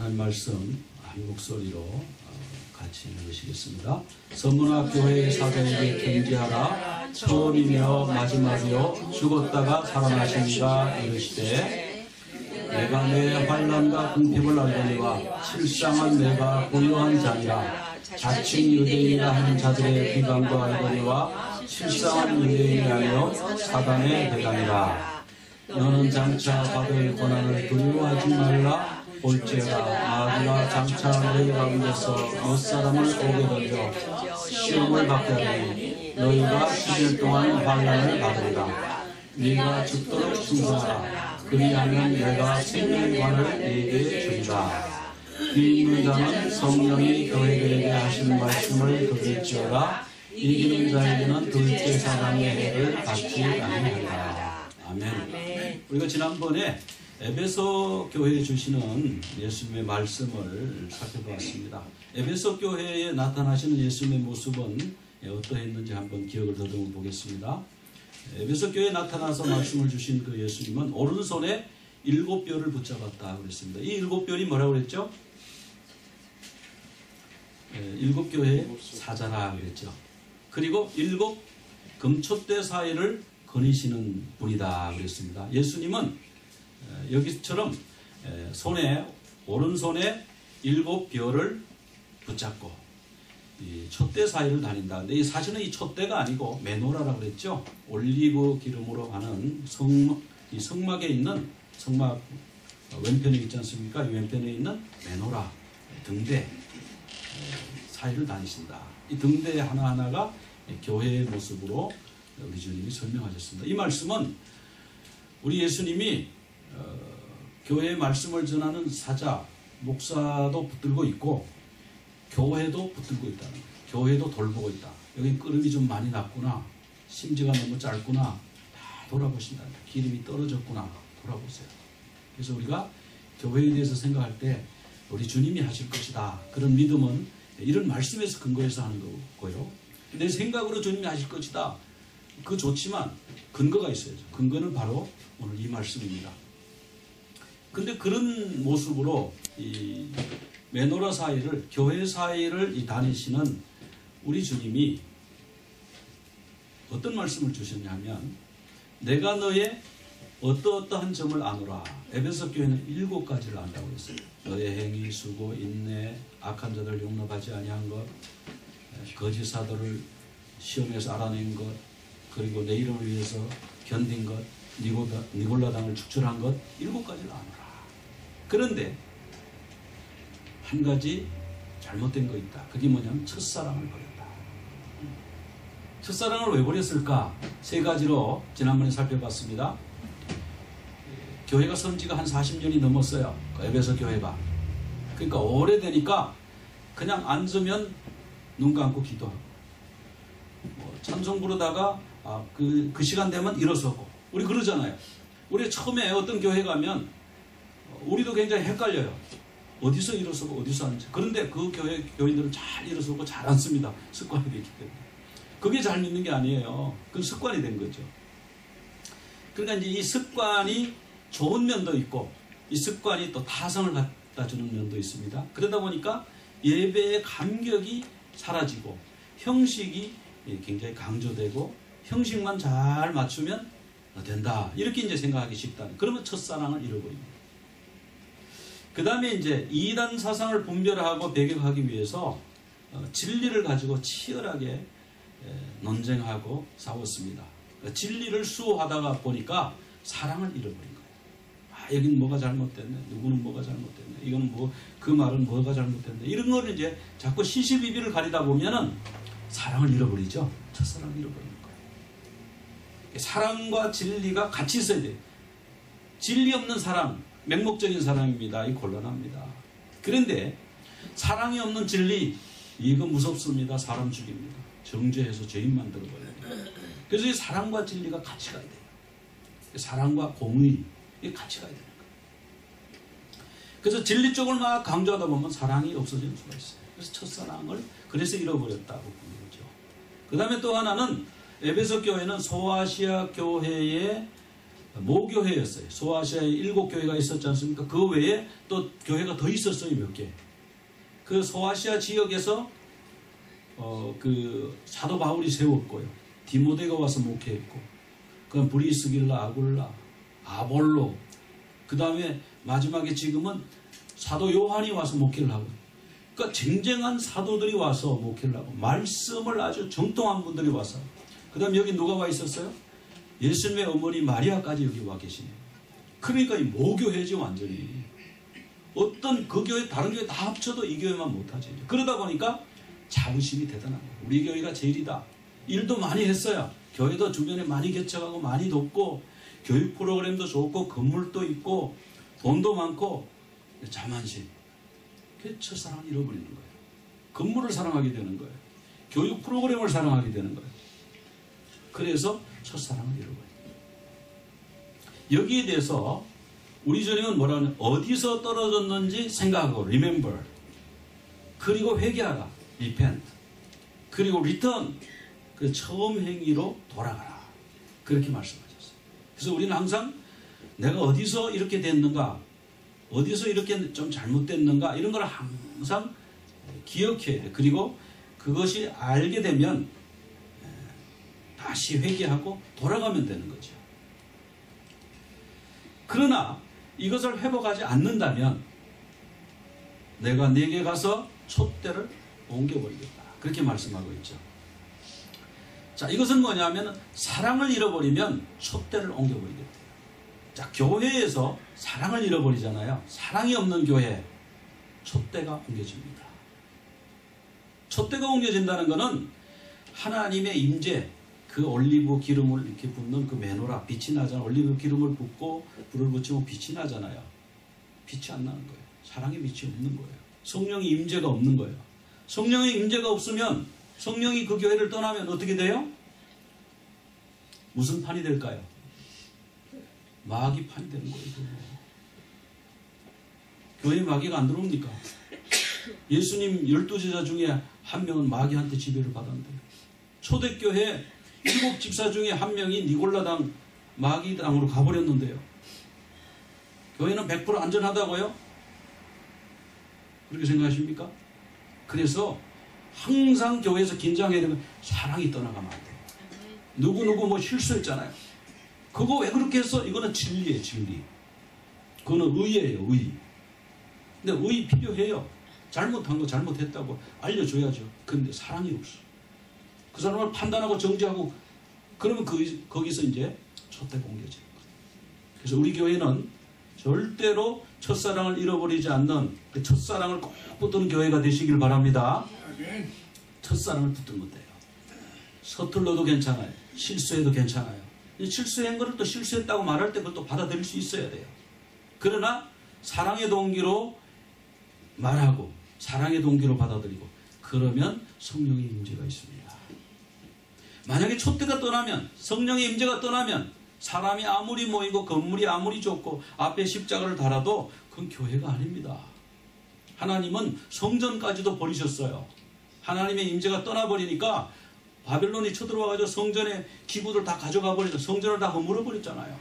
하나님 말씀 한 목소리로 같이 읽으시겠습니다. 선문학 교회의 사도에게 편지하라. 처음이며 마지막이요 죽었다가 살아나시니가 이르시되 내가 내 환난과 궁핍을 알거니와 실상은 내가 고요한 자니라. 자칭 유대인이라 하는 자들의 비방도 알거니와 실상은 유대인이 아니요 사단의 대강이라. 너는 장차 받을 고난을 두려워하지 말라. 볼지어다 마귀가 장차 너희 가운데서 몇 사람을 오게 던져 시험을 받게 하리니 너희가 10일 동안 환난을 받으리라. 네가 죽도록 충성하라. 그리하면 내가 생명의 관을 네게 주리라. 귀 있는 자는 성령이 교회들에게 하시는 말씀을 들을지어다. 이기는 자에게는 둘째 사랑의 해를 받지 아니하리라. 아멘. 우리가 지난번에 에베소 교회에 주시는 예수님의 말씀을 살펴보았습니다. 에베소 교회에 나타나시는 예수님의 모습은 어떠했는지 한번 기억을 더듬어 보겠습니다. 에베소 교회에 나타나서 말씀을 주신 그 예수님은 오른손에 7뼈를 붙잡았다 그랬습니다. 이 7뼈이 뭐라고 그랬죠? 7교회의 사자라 그랬죠. 그리고 7 금촛대 사이를 거니시는 분이다 그랬습니다. 예수님은 여기처럼 오른손에 7뼈를 붙잡고 이 촛대 사이를 다닌다. 근데 사실은 이 촛대가 아니고 메노라라고 그랬죠. 올리브 기름으로 하는 이 성막에 있는 성막 왼편에 있지 않습니까? 이 왼편에 있는 메노라 등대 사이를 다니신다. 이 등대 하나하나가 교회의 모습으로 우리 주님이 설명하셨습니다. 이 말씀은 우리 예수님이 교회의 말씀을 전하는 사자, 목사도 붙들고 있고 교회도 붙들고 있다는 거예요. 교회도 돌보고 있다. 여기 끄름이 좀 많이 났구나. 심지가 너무 짧구나. 다 돌아보신다. 기름이 떨어졌구나. 돌아보세요. 그래서 우리가 교회에 대해서 생각할 때 우리 주님이 하실 것이다. 그런 믿음은 이런 말씀에서 근거해서 하는 거고요. 내 생각으로 주님이 하실 것이다. 그 좋지만 근거가 있어야죠. 근거는 바로 오늘 이 말씀입니다. 근데 그런 모습으로 이 메노라 사이를, 교회 사이를 다니시는 우리 주님이 어떤 말씀을 주셨냐면 내가 너의 어떠한 점을 아노라. 에베소 교회는 7가지를 안다고 했어요. 너의 행위, 수고, 인내, 악한 자들 용납하지 아니한 것, 거짓 사도를 시험에서 알아낸 것, 그리고 내 이름을 위해서 견딘 것, 니골라당을 축출한 것, 7가지를 아노라. 그런데 한 가지 잘못된 거 있다. 그게 뭐냐면 첫사랑을 버렸다. 첫사랑을 왜 버렸을까? 3가지로 지난번에 살펴봤습니다. 교회가 선지가 한 40년이 넘었어요. 에베소 교회가. 그러니까 오래되니까 그냥 앉으면 눈 감고 기도하고 찬송 부르다가 그 시간 되면 일어서고 우리 그러잖아요. 우리 처음에 어떤 교회 가면 우리도 굉장히 헷갈려요. 어디서 일어서고 어디서 앉지. 그런데 그 교인들은 잘 일어서고 잘 앉습니다. 습관이 되기 때문에. 그게 잘 믿는 게 아니에요. 그건 습관이 된 거죠. 그러니까 이제 이 습관이 좋은 면도 있고 이 습관이 또 타성을 갖다 주는 면도 있습니다. 그러다 보니까 예배의 감격이 사라지고 형식이 굉장히 강조되고 형식만 잘 맞추면 된다. 이렇게 이제 생각하기 쉽다. 그러면 첫사랑을 잃어버립니다. 그 다음에 이제 이단 사상을 분별하고 배격하기 위해서 진리를 가지고 치열하게 논쟁하고 싸웠습니다. 진리를 수호하다가 보니까 사랑을 잃어버린 거예요. 여기는 뭐가 잘못됐네. 누구는 뭐가 잘못됐네. 이거는 그 말은 뭐가 잘못됐네. 이런 거를 이제 자꾸 시시비비를 가리다 보면은 사랑을 잃어버리죠. 첫사랑을 잃어버리는 거예요. 사랑과 진리가 같이 있어야 돼요. 진리 없는 사랑, 맹목적인 사랑입니다. 이 곤란합니다. 그런데 사랑이 없는 진리, 이거 무섭습니다. 사람 죽입니다. 정죄해서 죄인 만들어버려요. 그래서 이 사랑과 진리가 같이 가야 돼요. 사랑과 공의, 이게 같이 가야 되는 거예요. 그래서 진리 쪽을 막 강조하다 보면 사랑이 없어지는 수가 있어요. 그래서 첫사랑을 그래서 잃어버렸다고 보는 거죠. 그 다음에 또 하나는 에베소 교회는 소아시아 교회의 모교회였어요. 소아시아에 7교회가 있었지 않습니까? 그 외에 또 교회가 더 있었어요. 몇 개. 그 소아시아 지역에서 그 사도 바울이 세웠고요. 디모데가 와서 목회했고, 그럼 브리스길라, 아굴라, 아볼로, 그 다음에 마지막에 지금은 사도 요한이 와서 목회를 하고, 그러니까 쟁쟁한 사도들이 와서 목회를 하고, 말씀을 아주 정통한 분들이 와서, 그 다음에 여기 누가 와 있었어요? 예수님의 어머니 마리아까지 여기 와 계시네요. 그러니까 이 모교회지 완전히. 어떤 그 교회, 다른 교회 다 합쳐도 이 교회만 못하지. 그러다 보니까 자부심이 대단한 거예요. 우리 교회가 제일이다. 일도 많이 했어요. 교회도 주변에 많이 개척하고 많이 돕고, 교육 프로그램도 좋고, 건물도 있고, 돈도 많고, 자만심. 그 첫사랑을 잃어버리는 거예요. 건물을 사랑하게 되는 거예요. 교육 프로그램을 사랑하게 되는 거예요. 그래서 첫사랑을 잃어버려요. 여기에 대해서 우리 주님은 뭐라 하냐? 어디서 떨어졌는지 생각하고 remember, 그리고 회개하라 repent, 그리고 return, 그 처음 행위로 돌아가라, 그렇게 말씀하셨어요. 그래서 우리는 항상 내가 어디서 이렇게 됐는가, 어디서 이렇게 좀 잘못됐는가, 이런 걸 항상 기억해야 돼요. 그리고 그것이 알게 되면 다시 회개하고 돌아가면 되는 거죠. 그러나 이것을 회복하지 않는다면 내가 내게 가서 촛대를 옮겨버리겠다, 그렇게 말씀하고 있죠. 자, 이것은 뭐냐면 사랑을 잃어버리면 촛대를 옮겨버리겠다. 자, 교회에서 사랑을 잃어버리잖아요. 사랑이 없는 교회, 촛대가 옮겨집니다. 촛대가 옮겨진다는 것은 하나님의 임재, 그 올리브 기름을 이렇게 붓는 그 메노라, 빛이 나잖아요. 올리브 기름을 붓고 불을 붙이면 빛이 나잖아요. 빛이 안 나는 거예요. 사랑의 빛이 없는 거예요. 성령의 임재가 없는 거예요. 성령의 임재가 없으면, 성령이 그 교회를 떠나면 어떻게 돼요? 무슨 판이 될까요? 마귀 판이 되는 거예요. 교회에 마귀가 안 들어옵니까? 예수님 12제자 중에 한 명은 마귀한테 지배를 받았는데요. 초대교회 7 집사 중에 한 명이 니골라당, 마귀당으로 가버렸는데요. 교회는 100% 안전하다고요? 그렇게 생각하십니까? 그래서 항상 교회에서 긴장해야 되면 사랑이 떠나가면 안 돼요. 누구누구 뭐 실수했잖아요. 그거 왜 그렇게 했어? 이거는 진리예요, 진리. 그거는 의예요, 의. 근데 의 필요해요. 잘못한 거 잘못했다고 알려줘야죠. 근데 사랑이 없어. 그 사람을 판단하고 정죄하고 그러면 거기서 이제 촛대가 옮겨지는 거예요. 그래서 우리 교회는 절대로 첫사랑을 잃어버리지 않는 그 첫사랑을 꼭 붙드는 교회가 되시길 바랍니다. 첫사랑을 붙들면 돼요. 서툴러도 괜찮아요. 실수해도 괜찮아요. 실수한 거를 또 실수했다고 말할 때 그걸 또 받아들일 수 있어야 돼요. 그러나 사랑의 동기로 말하고 사랑의 동기로 받아들이고 그러면 성령의 임재가 있습니다. 만약에 촛대가 떠나면, 성령의 임재가 떠나면 사람이 아무리 모이고 건물이 아무리 좋고 앞에 십자가를 달아도 그건 교회가 아닙니다. 하나님은 성전까지도 버리셨어요. 하나님의 임재가 떠나버리니까 바벨론이 쳐들어와가지고 성전의 기구들 다 가져가 버리죠. 성전을 다 허물어 버렸잖아요.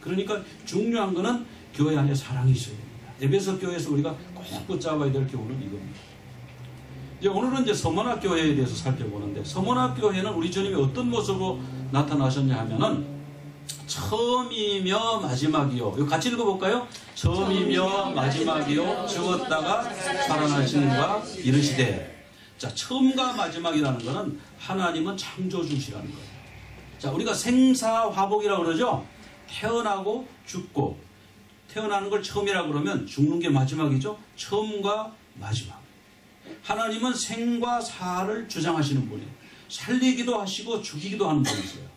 그러니까 중요한 거는 교회 안에 사랑이 있어야 됩니다. 에베소 교회에서 우리가 꼭 붙잡아야 될 교훈은 이겁니다. 이제 오늘은 이제 서문학 교회에 대해서 살펴보는데, 서문학 교회는 우리 주님이 어떤 모습으로 나타나셨냐 하면은 처음이며 마지막이요. 이거 같이 읽어볼까요? 처음이며 마지막이요, 죽었다가 살아나시는가 이르시되. 자, 처음과 마지막이라는 것은 하나님은 창조주시라는 거예요. 자, 우리가 생사화복이라고 그러죠. 태어나고 죽고, 태어나는 걸 처음이라고 그러면 죽는 게 마지막이죠. 처음과 마지막. 하나님은 생과 사를 주장하시는 분이에요. 살리기도 하시고 죽이기도 하는 분이세요.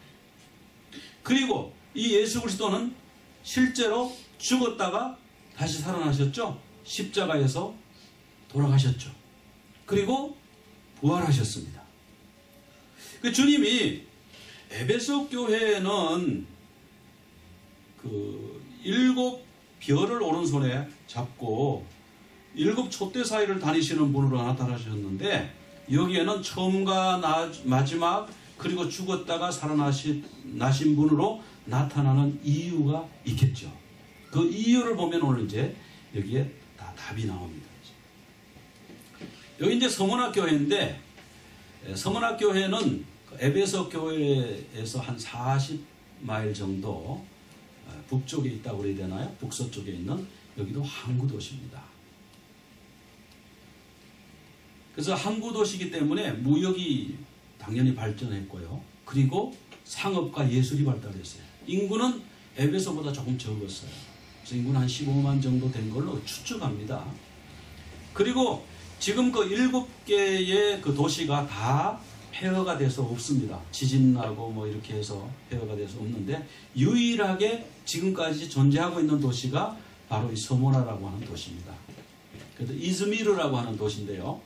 그리고 이 예수 그리스도는 실제로 죽었다가 다시 살아나셨죠. 십자가에서 돌아가셨죠. 그리고 부활하셨습니다. 그 주님이 에베소 교회는 그 7 별을 오른손에 잡고 7 촛대 사이를 다니시는 분으로 나타나셨는데, 여기에는 처음과 마지막 그리고 죽었다가 살아나신 분으로 나타나는 이유가 있겠죠. 그 이유를 보면 오늘 이제 여기에 다 답이 나옵니다. 여기 이제 서문학 교회인데, 서문학 교회는 에베소 교회에서 한 40마일 정도 북쪽에 있다고 그래야 되나요? 북서쪽에 있는 여기도 항구 도시입니다. 그래서 항구 도시이기 때문에 무역이 당연히 발전했고요. 그리고 상업과 예술이 발달했어요. 인구는 에베소보다 조금 적었어요. 그래서 인구는 한 15만 정도 된 걸로 추측합니다. 그리고 지금 그 7개의 그 도시가 다 폐허가 돼서 없습니다. 지진 나고 뭐 이렇게 해서 폐허가 돼서 없는데, 유일하게 지금까지 존재하고 있는 도시가 바로 이 서모나라고 하는 도시입니다. 그래서 이즈미르라고 하는 도시인데요.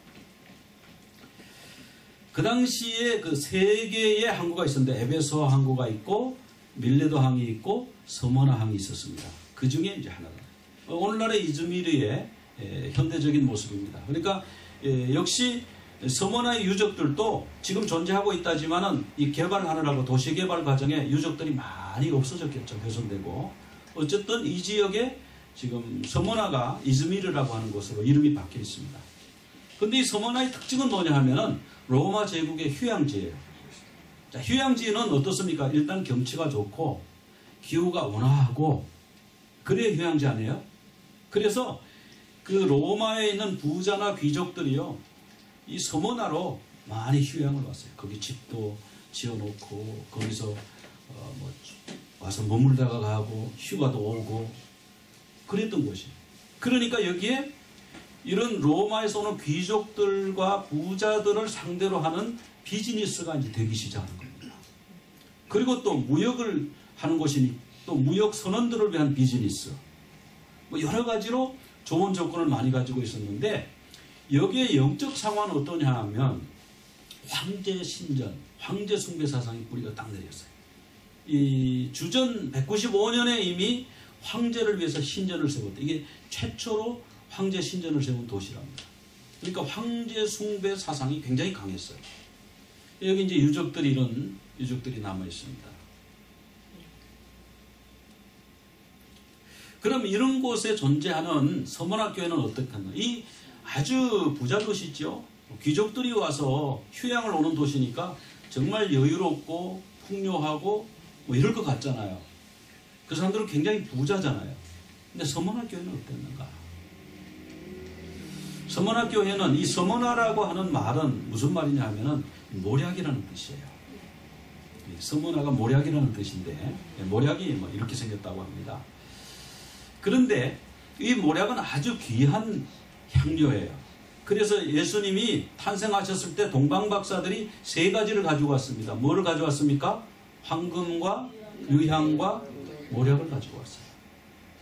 그 당시에 그 3개의 항구가 있었는데, 에베소 항구가 있고 밀레도 항이 있고 서모나 항이 있었습니다. 그 중에 이제 하나가 오늘날의 이즈미르의 현대적인 모습입니다. 그러니까 역시 서머나의 유적들도 지금 존재하고 있다지만은 이 개발하느라고 도시 개발 과정에 유적들이 많이 없어졌겠죠. 훼손되고. 어쨌든 이 지역에 지금 서머나가 이즈미르라고 하는 곳으로 이름이 바뀌어 있습니다. 근데 이 서머나의 특징은 뭐냐 하면은 로마 제국의 휴양지예요. 자, 휴양지는 어떻습니까? 일단 경치가 좋고 기후가 온화하고 그래야 휴양지 아니에요? 그래서 그 로마에 있는 부자나 귀족들이요, 이 서머나로 많이 휴양을 왔어요. 거기 집도 지어놓고 거기서 뭐 와서 머물다가 가고 휴가도 오고 그랬던 곳이에요. 그러니까 여기에 이런 로마에서 오는 귀족들과 부자들을 상대로 하는 비즈니스가 이제 되기 시작하는 겁니다. 그리고 또 무역을 하는 곳이니 또 무역 선원들을 위한 비즈니스, 뭐 여러 가지로 좋은 조건을 많이 가지고 있었는데, 여기에 영적 상황은 어떠냐 하면 황제 신전, 황제 숭배 사상이 뿌리가 딱 내렸어요. 이 주전 195년에 이미 황제를 위해서 신전을 세웠다. 이게 최초로 황제 신전을 세운 도시랍니다. 그러니까 황제 숭배 사상이 굉장히 강했어요. 여기 이제 유적들이, 이런 유적들이 남아 있습니다. 그럼 이런 곳에 존재하는 서머나 교회는 어떻게 하나? 이 아주 부자 도시죠. 귀족들이 와서 휴양을 오는 도시니까 정말 여유롭고 풍요하고 뭐 이럴 것 같잖아요. 그 사람들은 굉장히 부자잖아요. 근데 서머나 교회는 어땠는가? 서머나 교회는, 이 서머나라고 하는 말은 무슨 말이냐 하면은 모략이라는 뜻이에요. 서머나가 모략이라는 뜻인데, 모략이 뭐 이렇게 생겼다고 합니다. 그런데 이 모략은 아주 귀한 향료예요. 그래서 예수님이 탄생하셨을 때 동방박사들이 3가지를 가지고 왔습니다. 뭐를 가져왔습니까? 황금과 유향과 모략을 가지고 왔어요.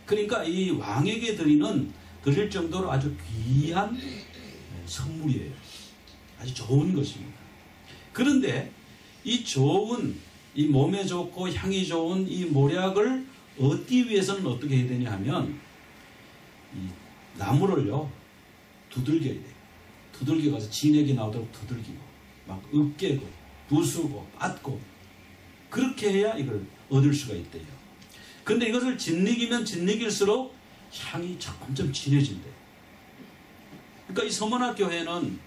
그러니까 이 왕에게 드릴 정도로 아주 귀한 선물이에요. 아주 좋은 것입니다. 그런데 이 좋은, 이 몸에 좋고 향이 좋은 이 모략을 얻기 위해서는 어떻게 해야 되냐 하면, 이 나무를요 두들겨야 돼요. 두들겨 가서 진액이 나오도록 두들기고 막 으깨고 부수고 빻고 그렇게 해야 이걸 얻을 수가 있대요. 근데 이것을 짓이기면 짓이길수록 향이 점점 진해진대요. 그러니까 이 서머나 교회는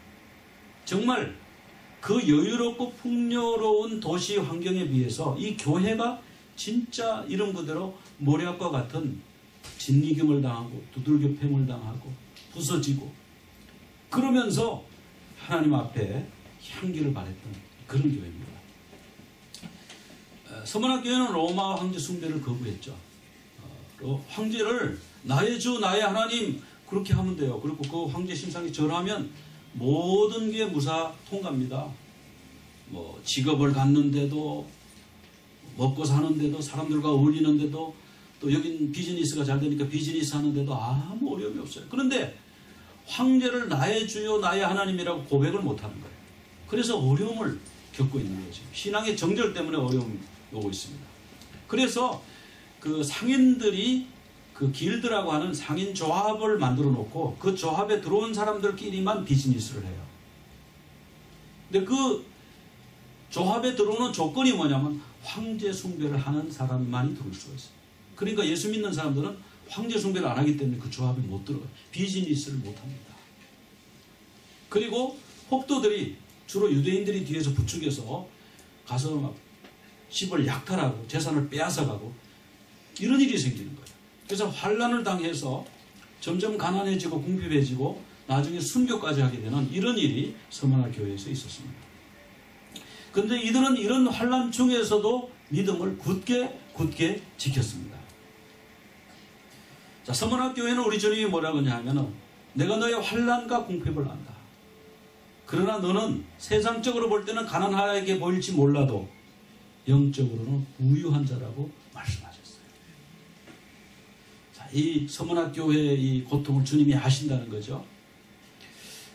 정말 그 여유롭고 풍요로운 도시 환경에 비해서 이 교회가 진짜 이런 그대로 모략과 같은 진리김을 당하고 두들겨 팹을 당하고 부서지고 그러면서 하나님 앞에 향기를 발했던 그런 교회입니다. 서머나 교회는 로마 황제 숭배를 거부했죠. 황제를 나의 주 나의 하나님 그렇게 하면 돼요. 그리고 그 황제 심상이 절하면 모든 게 무사 통과입니다. 뭐 직업을 갖는데도, 먹고 사는데도, 사람들과 어울리는데도, 또 여긴 비즈니스가 잘 되니까 비즈니스 하는데도 아무 어려움이 없어요. 그런데 황제를 나의 주요 나의 하나님이라고 고백을 못하는 거예요. 그래서 어려움을 겪고 있는 거죠. 신앙의 정절 때문에 어려움이 오고 있습니다. 그래서 그 상인들이 그 길드라고 하는 상인 조합을 만들어 놓고 그 조합에 들어온 사람들끼리만 비즈니스를 해요. 근데 그 조합에 들어오는 조건이 뭐냐면 황제 숭배를 하는 사람만이 들어올 수가 있어요. 그러니까 예수 믿는 사람들은 황제 숭배를 안 하기 때문에 그 조합에 못 들어가요. 비즈니스를 못 합니다. 그리고 혹도들이 주로 유대인들이 뒤에서 부추겨서 가서 막 집을 약탈하고 재산을 빼앗아가고 이런 일이 생기는 거예요. 그래서 환란을 당해서 점점 가난해지고 궁핍해지고 나중에 순교까지 하게 되는 이런 일이 서머나 교회에서 있었습니다. 그런데 이들은 이런 환란 중에서도 믿음을 굳게 지켰습니다. 자, 서머나 교회는 우리 주님이 뭐라고 하냐면은 내가 너의 환란과 궁핍을 안다. 그러나 너는 세상적으로 볼 때는 가난하게 보일지 몰라도 영적으로는 부유한 자라고 말씀하셨어요. 자, 이 서머나 교회의 이 고통을 주님이 아신다는 거죠.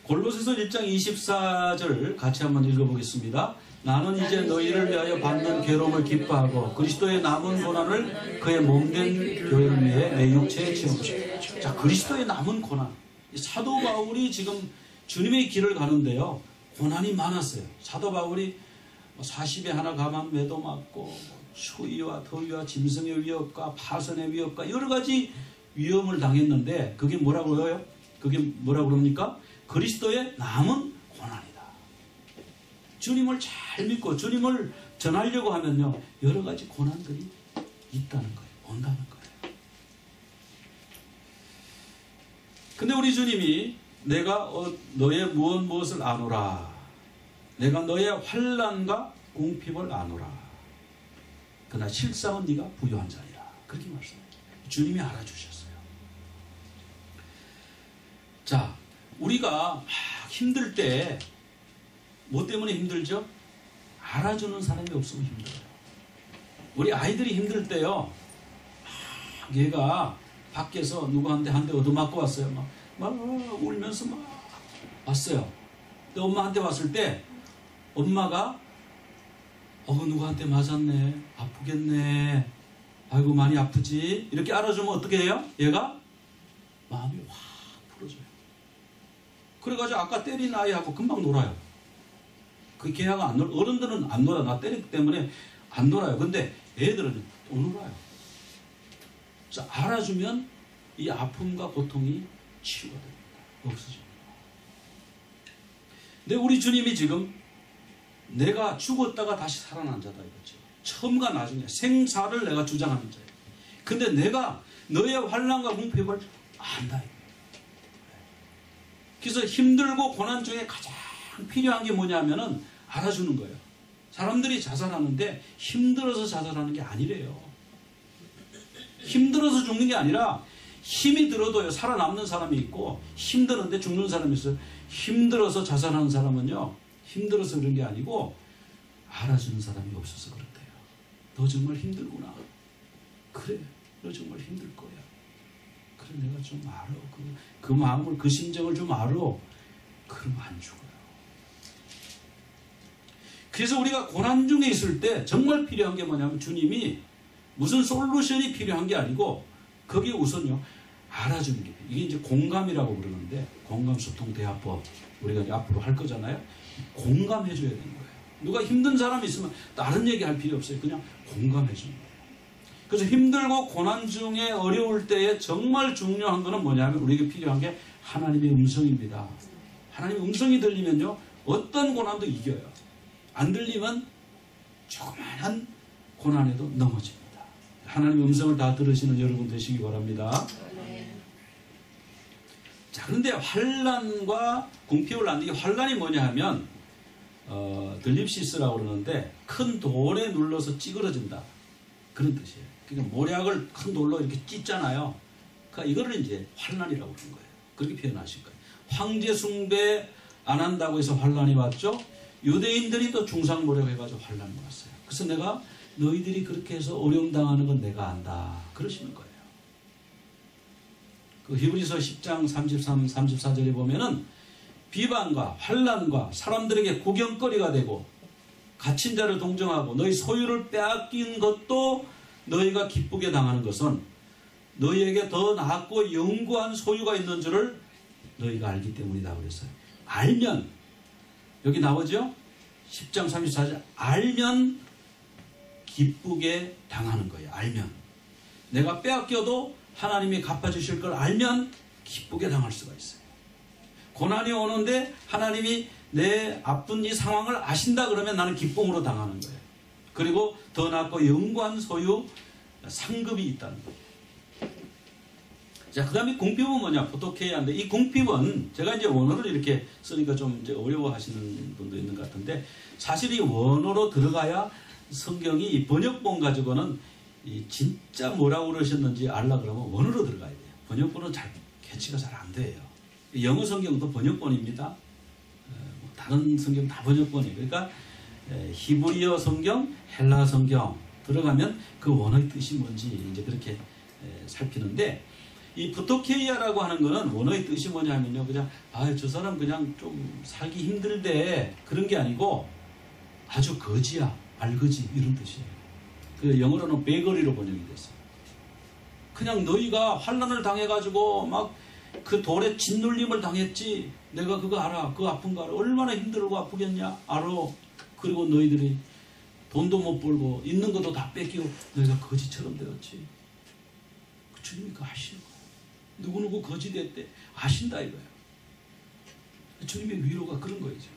골로새서 1장 24절 같이 한번 읽어보겠습니다. 나는 이제 너희를 위하여 받는 괴로움을 기뻐하고 그리스도의 남은 고난을 그의 몸된 교회를 위해 내 육체에 채우고. 자, 그리스도의 남은 고난. 사도 바울이 지금 주님의 길을 가는데요. 고난이 많았어요. 사도 바울이 40에 하나 감한 매도 맞고 추위와 더위와 짐승의 위협과 파선의 위협과 여러 가지 위험을 당했는데 그게 뭐라고요? 그게 뭐라고 그럽니까? 그리스도의 남은 고난이다. 주님을 잘 믿고 주님을 전하려고 하면요. 여러 가지 고난들이 있다는 거예요. 온다는 거예요. 근데 우리 주님이 내가 너의 무엇을 아노라. 내가 너의 환난과 궁핍을 아노라. 그러나 실상은 네가 부유한 자니라. 그렇게 말씀해요. 주님이 알아주셨어요. 자, 우리가 막 힘들 때 뭐 때문에 힘들죠? 알아주는 사람이 없으면 힘들어요. 우리 아이들이 힘들 때요. 막 얘가 밖에서 누구한테 한 대 얻어맞고 왔어요. 막 울면서 막 왔어요. 근데 엄마한테 왔을 때 엄마가 누구한테 맞았네. 아프겠네. 아이고 많이 아프지. 이렇게 알아주면 어떻게 해요? 얘가 마음이 확 풀어져요. 그래가지고 아까 때린 아이하고 금방 놀아요. 그 걔하고 안 놀아. 어른들은 안 놀아. 나 때리기 때문에 안 놀아요. 근데 애들은 또 놀아요. 자, 알아주면 이 아픔과 고통이 치유가 됩니다. 없어집니다. 근데 우리 주님이 지금 내가 죽었다가 다시 살아난 자다 이거죠. 처음과 나중에 생사를 내가 주장하는 자예요. 근데 내가 너의 환난과 궁핍을 안다. 그래서 힘들고 고난 중에 가장 필요한 게 뭐냐면은 알아주는 거예요. 사람들이 자살하는데 힘들어서 자살하는 게 아니래요. 힘들어서 죽는 게 아니라 힘이 들어도요. 살아남는 사람이 있고 힘드는데 죽는 사람이 있어요. 힘들어서 자살하는 사람은요. 힘들어서 그런 게 아니고 알아주는 사람이 없어서 그렇대요. 너 정말 힘들구나. 그래. 너 정말 힘들 거야. 그래 내가 좀 알아. 그 마음을 그 심정을 좀 알아. 그럼 안 죽어요. 그래서 우리가 고난 중에 있을 때 정말 필요한 게 뭐냐면 주님이 무슨 솔루션이 필요한 게 아니고 거기에 우선요. 알아주는 게 이게 이제 공감이라고 그러는데 공감소통대화법 우리가 이제 앞으로 할 거잖아요. 공감해 줘야 되는 거예요. 누가 힘든 사람이 있으면 다른 얘기 할 필요 없어요. 그냥 공감해 주는 거예요. 그래서 힘들고 고난 중에 어려울 때에 정말 중요한 거는 뭐냐면 우리에게 필요한 게 하나님의 음성입니다. 하나님의 음성이 들리면요. 어떤 고난도 이겨요. 안 들리면 조그마한 고난에도 넘어집니다. 하나님의 음성을 다 들으시는 여러분 되시기 바랍니다. 자, 그런데 환난과 궁핍을 안는 게 환난이 뭐냐 하면 들립시스라고 그러는데 큰 돌에 눌러서 찌그러진다. 그런 뜻이에요. 그러니까 모략을 큰 돌로 이렇게 찢잖아요. 그러니까 이거를 이제 환난이라고 그러는 거예요. 그렇게 표현하실 거예요. 황제 숭배 안 한다고 해서 환난이 왔죠. 유대인들이 또 중상모략해가지고 환난이 왔어요. 그래서 내가 너희들이 그렇게 해서 어려움 당하는 건 내가 안다. 그러시는 거예요. 그 히브리서 10장 33, 34절에 보면은 비방과 환난과 사람들에게 구경거리가 되고 갇힌 자를 동정하고 너희 소유를 빼앗긴 것도 너희가 기쁘게 당하는 것은 너희에게 더 낫고 영구한 소유가 있는 줄을 너희가 알기 때문이다 그랬어요. 알면 여기 나오죠? 10장 34절 알면 기쁘게 당하는 거예요. 알면. 내가 빼앗겨도 하나님이 갚아주실 걸 알면 기쁘게 당할 수가 있어요. 고난이 오는데 하나님이 내 아픈 이 상황을 아신다 그러면 나는 기쁨으로 당하는 거예요. 그리고 더 낫고 영광 소유 상급이 있다는 거예요. 자, 그 다음에 궁핍은 뭐냐? 포토케이아인데, 이 궁핍은 제가 이제 원어를 이렇게 쓰니까 좀 이제 어려워하시는 분도 있는 것 같은데, 사실 이 원어로 들어가야 성경이 이 번역본 가지고는 이 진짜 뭐라고 그러셨는지 알라 그러면 원어로 들어가야 돼요. 번역본은 잘 캐치가 잘 안 돼요. 영어 성경도 번역본입니다. 다른 성경 다 번역본이에요. 그러니까 히브리어 성경, 헬라 성경 들어가면 그 원어의 뜻이 뭔지 이제 그렇게 살피는데, 이 부토케이아라고 하는 거는 원어의 뜻이 뭐냐면요, 그냥 저 사람 그냥 좀 살기 힘들대 그런 게 아니고 아주 거지야, 알거지 이런 뜻이에요. 그 영어로는 베거리로 번역이 됐어요. 그냥 너희가 환난을 당해가지고 막 그 돌에 짓눌림을 당했지, 내가 그거 알아, 그 아픈 거 알아, 얼마나 힘들고 아프겠냐 알아. 그리고 너희들이 돈도 못 벌고 있는 것도 다 뺏기고 너희가 거지처럼 되었지. 주님이 그거 아시는 거예요. 누구누구 거지 됐대 아신다 이거예요. 주님의 위로가 그런 거죠.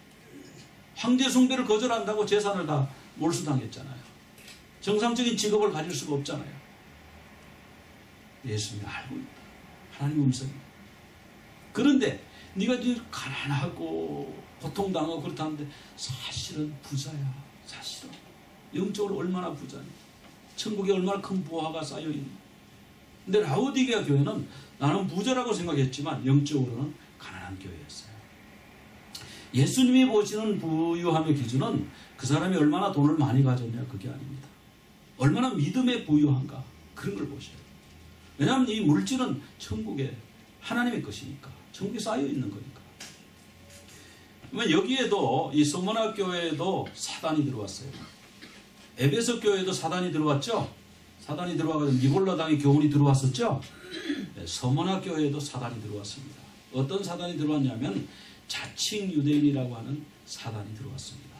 황제 숭배를 거절한다고 재산을 다 몰수당했잖아요. 정상적인 직업을 가질 수가 없잖아요. 예수님이 알고 있다. 하나님 음성이. 그런데 네가 지금 가난하고 고통당하고 그렇다는데 사실은 부자야. 사실은 영적으로 얼마나 부자냐. 천국에 얼마나 큰 부하가 쌓여있는. 근데 라오디게아 교회는 나는 부자라고 생각했지만 영적으로는 가난한 교회였어요. 예수님이 보시는 부유함의 기준은 그 사람이 얼마나 돈을 많이 가졌냐 그게 아닙니다. 얼마나 믿음에 부유한가 그런 걸 보셔야 돼요. 왜냐하면 이 물질은 천국에 하나님의 것이니까, 천국에 쌓여있는 거니까. 그러면 여기에도 이 서머나 교회에도 사단이 들어왔어요. 에베소 교회에도 사단이 들어왔죠. 사단이 들어와가지고 니골라당의 교훈이 들어왔었죠. 서머나 교회에도 사단이 들어왔습니다. 어떤 사단이 들어왔냐면 자칭 유대인이라고 하는 사단이 들어왔습니다.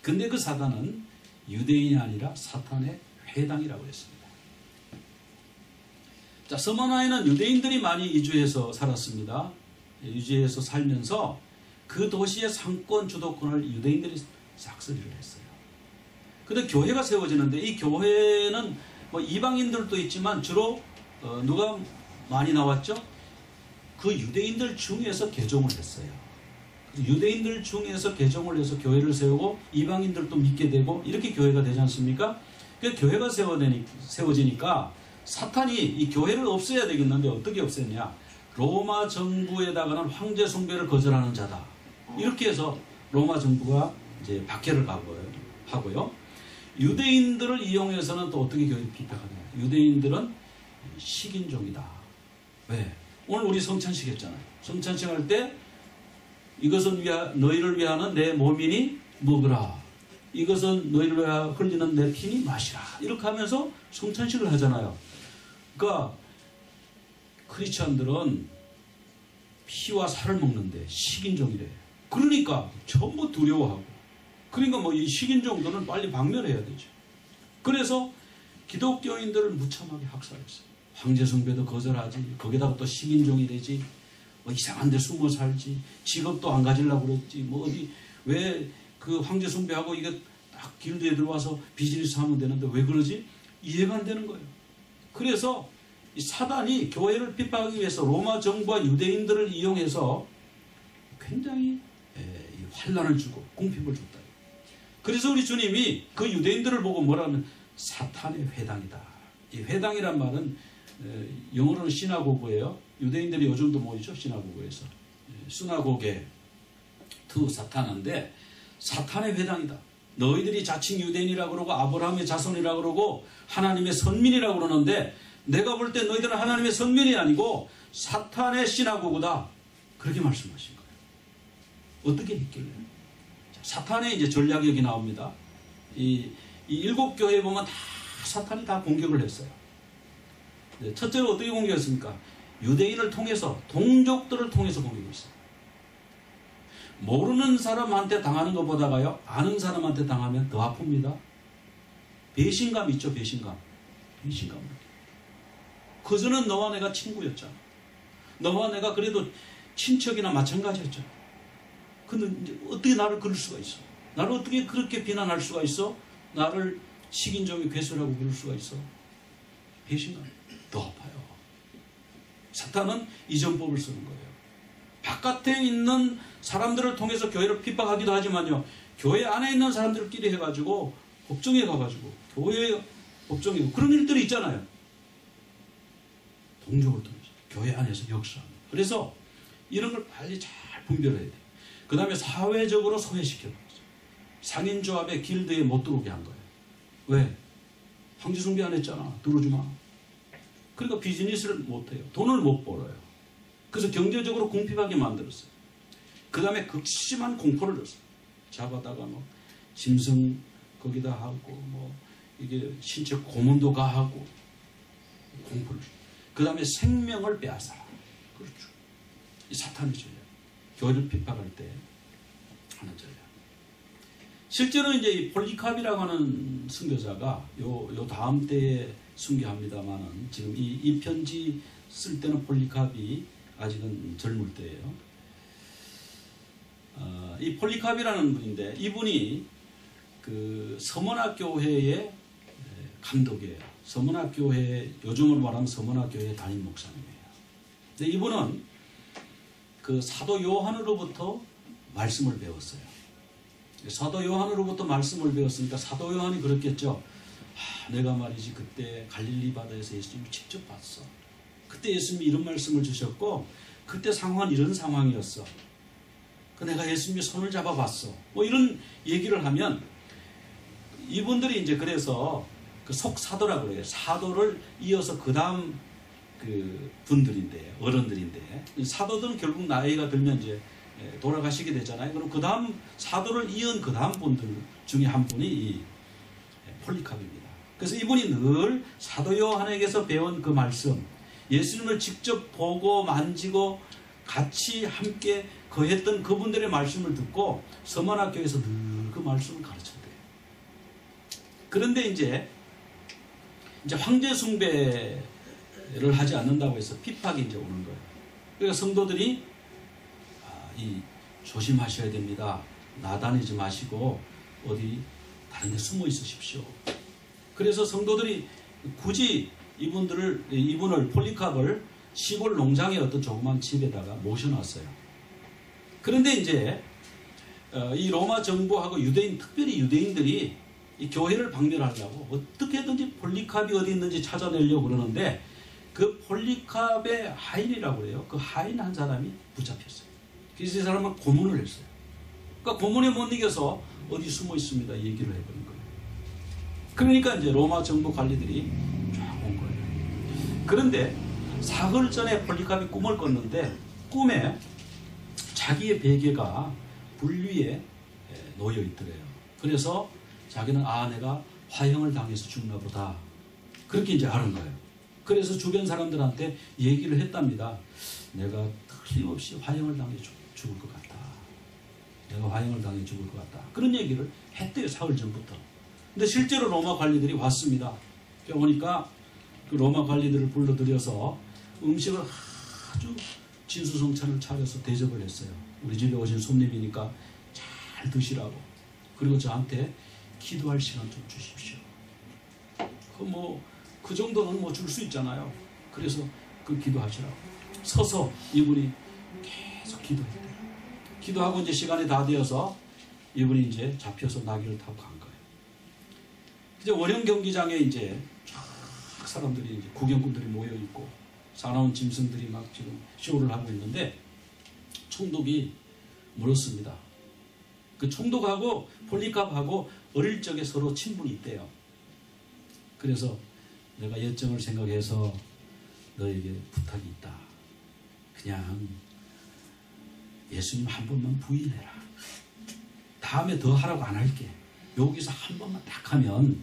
근데 그 사단은 유대인이 아니라 사탄의 회당이라고 했습니다. 자, 서머나에는 유대인들이 많이 이주해서 살았습니다. 이주해서 살면서 그 도시의 상권 주도권을 유대인들이 싹쓸이를 했어요. 근데 교회가 세워지는데 이 교회는 뭐 이방인들도 있지만 주로 누가 많이 나왔죠? 그 유대인들 중에서 개종을 했어요. 유대인들 중에서 개종을 해서 교회를 세우고 이방인들도 믿게 되고 이렇게 교회가 되지 않습니까? 그러니까 교회가 세워지니까 사탄이 이 교회를 없애야 되겠는데 어떻게 없애냐? 로마 정부에다가는 황제 숭배를 거절하는 자다. 이렇게 해서 로마 정부가 이제 박해를 하고요. 유대인들을 이용해서는 또 어떻게 교회를 비판하냐? 유대인들은 식인종이다. 왜? 오늘 우리 성찬식 했잖아요. 성찬식 할 때 이것은 너희를 위하는 내 몸이니 먹으라. 이것은 너희를 위하여 흘리는 내 피니 마시라. 이렇게 하면서 성찬식을 하잖아요. 그러니까 크리스천들은 피와 살을 먹는데 식인종이래. 그러니까 전부 두려워하고. 그러니까 뭐 이 식인종들은 빨리 박멸해야 되죠. 그래서 기독교인들을 무참하게 학살했어요. 황제 숭배도 거절하지. 거기다가 또 식인종이 되지. 뭐 이상한 데 숨어 살지. 직업도 안 가지려고 그랬지. 뭐 어디 왜 그 황제 숭배하고 이게 딱 길드에 들어와서 비즈니스 하면 되는데 왜 그러지? 이해가 안 되는 거예요. 그래서 이 사단이 교회를 핍박하기 위해서 로마 정부와 유대인들을 이용해서 굉장히 환난을 주고 궁핍을 줬다. 그래서 우리 주님이 그 유대인들을 보고 뭐라면 사탄의 회당이다. 이 회당이란 말은 영어로는 시나고그예요. 유대인들이 요즘도 모이죠. 시나고그에서. 수나고게 투 사탄인데 사탄의 회당이다. 너희들이 자칭 유대인이라고 그러고 아브라함의 자손이라고 그러고 하나님의 선민이라고 그러는데 내가 볼 때 너희들은 하나님의 선민이 아니고 사탄의 시나고그다. 그렇게 말씀하신 거예요. 어떻게 했길래? 사탄의 이제 전략이 여기 나옵니다. 이 일곱 교회에 보면 다 사탄이 다 공격을 했어요. 첫째로 어떻게 공격했습니까? 유대인을 통해서, 동족들을 통해서 공격했어요. 모르는 사람한테 당하는 것보다가요, 아는 사람한테 당하면 더 아픕니다. 배신감 있죠, 배신감. 배신감. 그전은 너와 내가 친구였잖아. 너와 내가 그래도 친척이나 마찬가지였잖아. 근데 이제 어떻게 나를 그럴 수가 있어? 나를 어떻게 그렇게 비난할 수가 있어? 나를 식인종의 괴수라고 부를 수가 있어? 배신감. 더 아파요. 사탄은 이전법을 쓰는 거예요. 바깥에 있는 사람들을 통해서 교회를 핍박하기도 하지만요, 교회 안에 있는 사람들끼리 해가지고 법정에 가가지고 교회 법정에 그런 일들이 있잖아요. 동족을 통해서 교회 안에서 역사합니다. 그래서 이런 걸 빨리 잘 분별해야 돼요. 그 다음에 사회적으로 소외시켜버렸어요. 상인조합의 길드에 못 들어오게 한 거예요. 왜? 황제숭배 안 했잖아. 들어오지 마. 그러니까 비즈니스를 못해요. 돈을 못 벌어요. 그래서 경제적으로 궁핍하게 만들었어요. 그 다음에 극심한 공포를 줬어요. 잡아다가 뭐 짐승 거기다 하고 뭐 이게 신체 고문도 가하고 공포를. 그 다음에 생명을 빼앗아. 그렇죠. 이 사탄의 전략. 교회를 핍박할 때 하는 전략. 실제로 이제 이 폴리캅이라고 하는 순교자가 요 다음 때에 순교합니다만은 지금 이 편지 쓸 때는 폴리캅이 아직은 젊을 때예요. 이 폴리캅이라는 분인데 이분이 그 서문화 교회의 감독이에요. 서문화 교회, 요즘으로 말하면 서문화 교회 담임 목사님이에요. 근데 이분은 그 사도 요한으로부터 말씀을 배웠어요. 사도 요한으로부터 말씀을 배웠으니까 사도 요한이 그랬겠죠. 내가 말이지 그때 갈릴리 바다에서 예수님을 직접 봤어. 그때 예수님이 이런 말씀을 주셨고 그때 상황은 이런 상황이었어. 내가 예수님의 손을 잡아봤어. 뭐 이런 얘기를 하면 이분들이 이제 그래서 그 속사도라고 그래요. 사도를 이어서 그 다음 그 분들인데, 어른들인데, 사도들은 결국 나이가 들면 이제 돌아가시게 되잖아요. 그럼 그 다음 사도를 이은 그 다음 분들 중에 한 분이 이 폴리캅입니다. 그래서 이분이 늘 사도 요한에게서 배운 그 말씀, 예수님을 직접 보고 만지고 같이 함께 거했던 그분들의 말씀을 듣고 서문학교에서 늘 그 말씀을 가르쳤대요. 그런데 이제 황제 숭배를 하지 않는다고 해서 핍박이 이제 오는 거예요. 그러니까 성도들이 조심하셔야 됩니다. 나다니지 마시고 어디 다른 데 숨어 있으십시오. 그래서 성도들이 굳이 이분을 폴리캅을 시골 농장의 어떤 조그만 집에다가 모셔놨어요. 그런데 이제 이 로마 정부하고 특별히 유대인들이 이 교회를 박멸하려고 어떻게든지 폴리캅이 어디 있는지 찾아내려고 그러는데 그 폴리캅의 하인이라고 그래요. 그 하인 한 사람이 붙잡혔어요. 그래서 이 사람은 고문을 했어요. 그러니까 고문에 못 이겨서 어디 숨어 있습니다 얘기를 해버린 거예요. 그러니까 이제 로마 정부 관리들이 쫙 온 거예요. 그런데 사흘 전에 폴리캅이 꿈을 꿨는데 꿈에 자기의 베개가 불 위에 놓여 있더래요. 그래서 자기는 내가 화형을 당해서 죽나 보다. 그렇게 이제 아는 거예요. 그래서 주변 사람들한테 얘기를 했답니다. 내가 틀림없이 화형을 당해 죽을 것 같다. 내가 화형을 당해 죽을 것 같다. 그런 얘기를 했대요. 사흘 전부터. 근데 실제로 로마 관리들이 왔습니다. 오니까 그 로마 관리들을 불러들여서 음식을 아주 진수성찬을 차려서 대접을 했어요. 우리 집에 오신 손님이니까 잘 드시라고. 그리고 저한테 기도할 시간 좀 주십시오. 그 정도는 줄 수 있잖아요. 그래서 그 기도하시라고. 서서 이분이 계속 기도했대요. 기도하고 이제 시간이 다 되어서 이분이 이제 잡혀서 나귀를 타고 간 거예요. 이제 원형 경기장에 이제 쫙 사람들이 이제 구경꾼들이 모여 있고 사나운 짐승들이 막 지금 쇼를 하고 있는데 총독이 물었습니다. 그 총독하고 폴리캅하고 어릴 적에 서로 친분이 있대요. 그래서 내가 예정을 생각해서 너에게 부탁이 있다. 그냥 예수님 한 번만 부인해라. 다음에 더 하라고 안 할게. 여기서 한 번만 딱 하면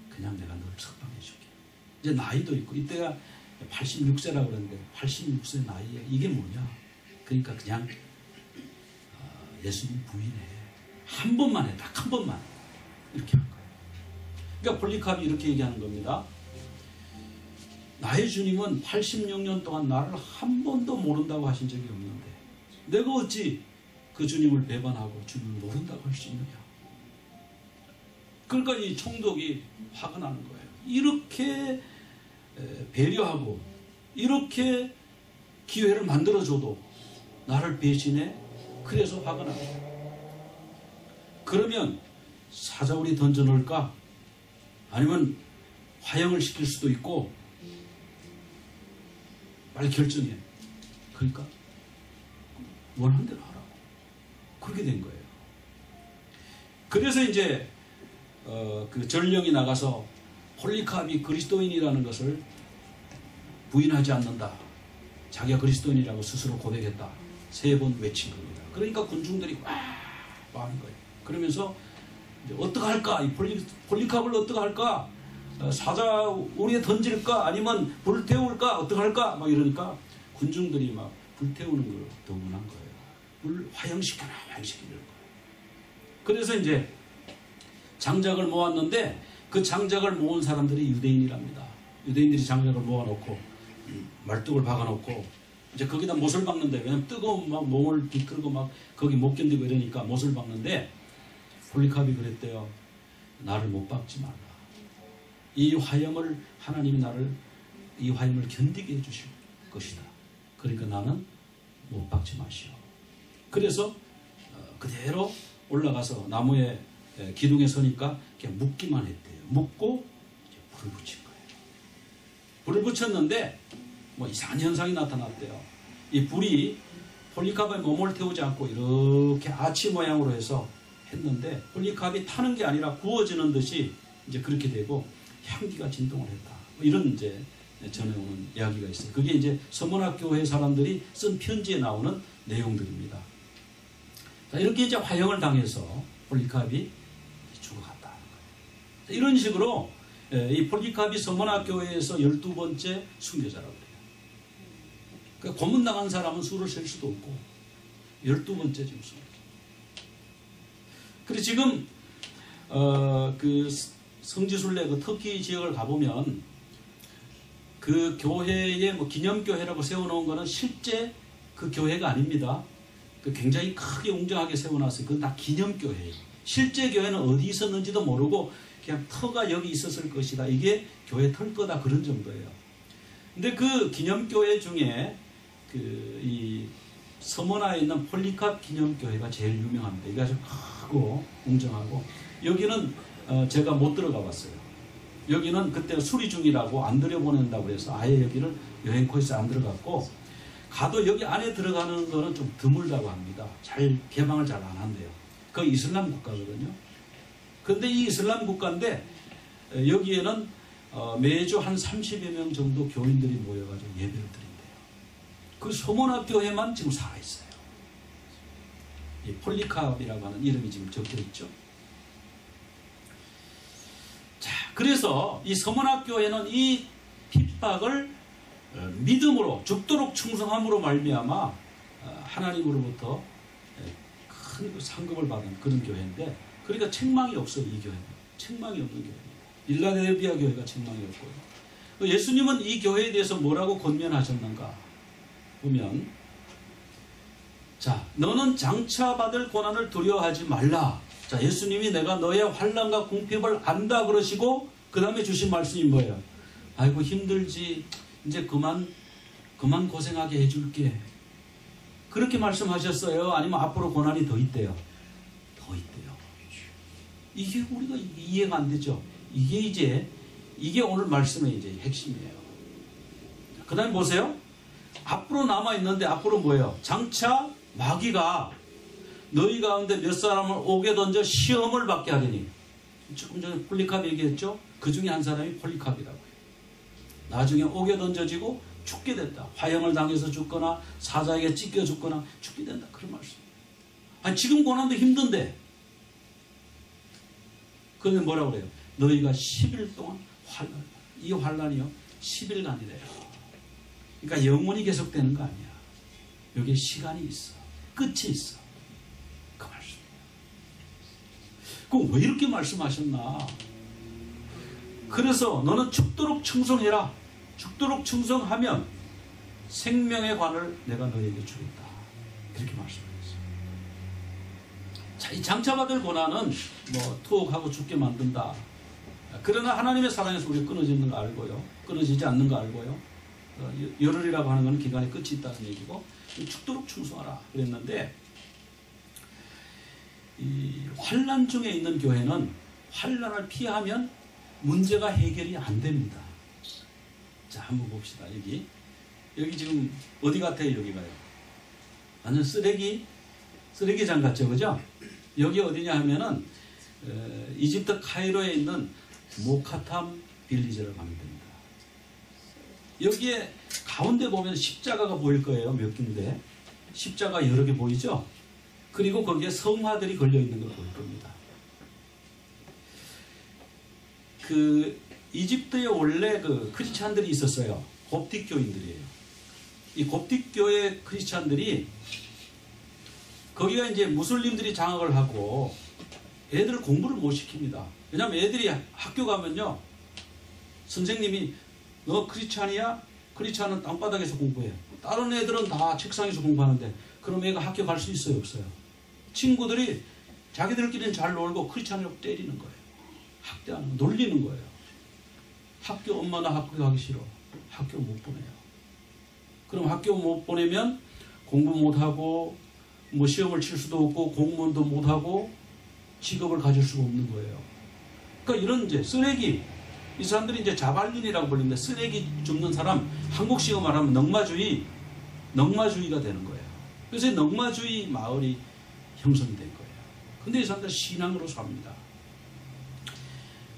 그냥 내가 너를 석방해 줄게. 이제 나이도 있고 이때가 86세라고 그러는데 86세 나이에 이게 뭐냐. 그러니까 그냥 예수님 부인해. 한 번만 해. 딱 한 번만. 이렇게 한 거예요. 그러니까 폴리카비 이렇게 얘기하는 겁니다. 나의 주님은 86년 동안 나를 한 번도 모른다고 하신 적이 없는데 내가 어찌 그 주님을 배반하고 주님을 모른다고 할 수 있느냐. 그러니까 이 총독이 화가 나는 거예요. 이렇게 배려하고 이렇게 기회를 만들어줘도 나를 배신해. 그래서 화가 나는 거예요. 그러면 사자굴이 던져놓을까? 아니면 화형을 시킬 수도 있고 빨리 결정해. 그러니까 원하는 대로 하라고. 그렇게 된 거예요. 그래서 이제 그 전령이 나가서 폴리카비 그리스도인이라는 것을 부인하지 않는다. 자기가 그리스도인이라고 스스로 고백했다. 3번 외친 겁니다. 그러니까 군중들이 와 하는 거예요. 그러면서 이제 어떻게 할까? 이 폴리카비를 어떻게 할까? 사자우리에 던질까? 아니면 불태울까? 어떻게 할까? 막 이러니까 군중들이 막 불태우는 걸 동원한 거예요. 물 화형시켜라, 화형시키려는 거예요. 그래서 이제 장작을 모았는데 그 장작을 모은 사람들이 유대인이랍니다. 유대인들이 장작을 모아놓고 말뚝을 박아놓고 이제 거기다 못을 박는데, 왜냐면 뜨거운 막 몸을 비틀고 막 거기 못 견디고 이러니까 못을 박는데 폴리카비 그랬대요. 나를 못 박지 말라. 이 화염을 하나님이 나를 이 화염을 견디게 해주실 것이다. 그러니까 나는 못 박지 마시오. 그래서 그대로 올라가서 나무에 기둥에 서니까 그냥 묶기만 했대요. 묶고 이제 불을 붙인 거예요. 불을 붙였는데 뭐 이상한 현상이 나타났대요. 이 불이 폴리카비의 몸을 태우지 않고 이렇게 아치 모양으로 해서 했는데 폴리카비 타는 게 아니라 구워지는 듯이 이제 그렇게 되고 향기가 진동을 했다. 뭐 이런 이제 전해오는 이야기가 있어요. 그게 이제 서문학 교회 사람들이 쓴 편지에 나오는 내용들입니다. 자, 이렇게 이제 화형을 당해서 폴리카비 죽어갔다. 이런 식으로 이 폴리카비 서문학 교회에서 12번째 순교자라고 해요. 그러니까 고문당한 사람은 수를 셀 수도 없고 12번째 지금 순교자. 그리고 지금 그 성지순례 그 터키 지역을 가보면 그 교회에 뭐 기념교회라고 세워놓은 거는 실제 그 교회가 아닙니다. 그 굉장히 크게 웅장하게 세워놨어요. 그건 다 기념교회예요. 실제 교회는 어디 있었는지도 모르고 그냥 터가 여기 있었을 것이다. 이게 교회 털 거다. 그런 정도예요. 근데 그 기념교회 중에 그 이 서머나에 있는 폴리캅 기념교회가 제일 유명합니다. 이게 아주 크고 웅장하고 여기는 제가 못 들어가 봤어요. 여기는 그때 수리 중이라고 안 들여보낸다고 해서 아예 여기를 여행 코스에 안 들어갔고 가도 여기 안에 들어가는 거는 좀 드물다고 합니다. 잘 개방을 잘 안 한대요. 그 이슬람 국가거든요. 근데 이 이슬람 국가인데 여기에는 매주 한 30여 명 정도 교인들이 모여가지고 예배를 드린대요. 그 소문학 교회만 지금 살아있어요. 이 폴리캅이라고 하는 이름이 지금 적혀 있죠. 자, 그래서 이 서문학 교회는 이 핍박을 믿음으로 죽도록 충성함으로 말미암아 하나님으로부터 큰 상급을 받은 그런 교회인데, 그러니까 책망이 없어요. 이 교회는 책망이 없는 교회입니다. 빌라델비아 교회가 책망이 없고요. 예수님은 이 교회에 대해서 뭐라고 권면하셨는가 보면, 자, 너는 장차 받을 고난을 두려워하지 말라. 자, 예수님이 내가 너의 환난과 궁핍을 안다 그러시고 그 다음에 주신 말씀이 뭐예요? 아이고 힘들지, 이제 그만 고생하게 해줄게. 그렇게 말씀하셨어요? 아니면 앞으로 고난이 더 있대요? 더 있대요. 이게 우리가 이해가 안 되죠. 이게 오늘 말씀의 이제 핵심이에요. 그 다음에 보세요. 앞으로 남아있는데 앞으로 뭐예요? 장차 마귀가 너희 가운데 몇 사람을 옥에 던져 시험을 받게 하리니. 조금 전에 폴리캅 얘기했죠? 그 중에 한 사람이 폴리캅이라고 해요. 나중에 옥에 던져지고 죽게 된다. 화형을 당해서 죽거나 사자에게 찢겨 죽거나 죽게 된다. 그런 말씀. 아니 지금 고난도 힘든데. 그런데 뭐라고 그래요? 너희가 10일 동안 환난. 이 환난이요 10일간이래요. 그러니까 영원히 계속되는 거 아니야. 여기에 시간이 있어. 끝이 있어. 그 말씀이에요. 그럼 왜 이렇게 말씀하셨나? 그래서 너는 죽도록 충성해라. 죽도록 충성하면 생명의 관을 내가 너에게 주겠다. 그렇게 말씀하셨어요. 자, 이 장차받을 고난은 뭐 투옥하고 죽게 만든다. 그러나 하나님의 사랑에서 우리가 끊어지는 거 알고요. 끊어지지 않는 거 알고요. 열흘이라고 하는 건 기간에 끝이 있다는 얘기고 죽도록 충성하라 그랬는데, 이 환난 중에 있는 교회는 환난을 피하면 문제가 해결이 안 됩니다. 자, 한번 봅시다. 여기 지금 어디 같아요? 여기가요. 완전 쓰레기장 같죠, 그죠? 여기 어디냐 하면은 이집트 카이로에 있는 모카탐 빌리지라고 하면 됩니다. 여기에 가운데 보면 십자가가 보일 거예요. 몇 군데 십자가 여러 개 보이죠? 그리고 거기에 성화들이 걸려 있는 걸 보일 겁니다. 그 이집트에 원래 그 크리스찬들이 있었어요. koptik교인들이에요. 이 koptik교의 크리스찬들이 거기가 이제 무슬림들이 장악을 하고 애들 공부를 못 시킵니다. 왜냐하면 애들이 학교 가면요, 선생님이 너 크리스찬이야? 크리스찬은 땅바닥에서 공부해. 다른 애들은 다 책상에서 공부하는데 그럼 애가 학교 갈 수 있어요, 없어요? 친구들이 자기들끼리는 잘 놀고 크리스찬을 때리는 거예요. 학대하는, 놀리는 거예요. 학교, 엄마 나 학교 가기 싫어. 학교 못 보내요. 그럼 학교 못 보내면 공부 못하고 뭐 시험을 칠 수도 없고 공무원도 못하고 직업을 가질 수가 없는 거예요. 그러니까 이런 이제 쓰레기, 이 사람들이 이제 자발린이라고 불리는데 쓰레기 줍는 사람, 한국식으로 말하면 넉마주의가 되는 거예요. 그래서 넉마주의 마을이 형성이 된 거예요. 근데 이 사람들 신앙으로 삽니다.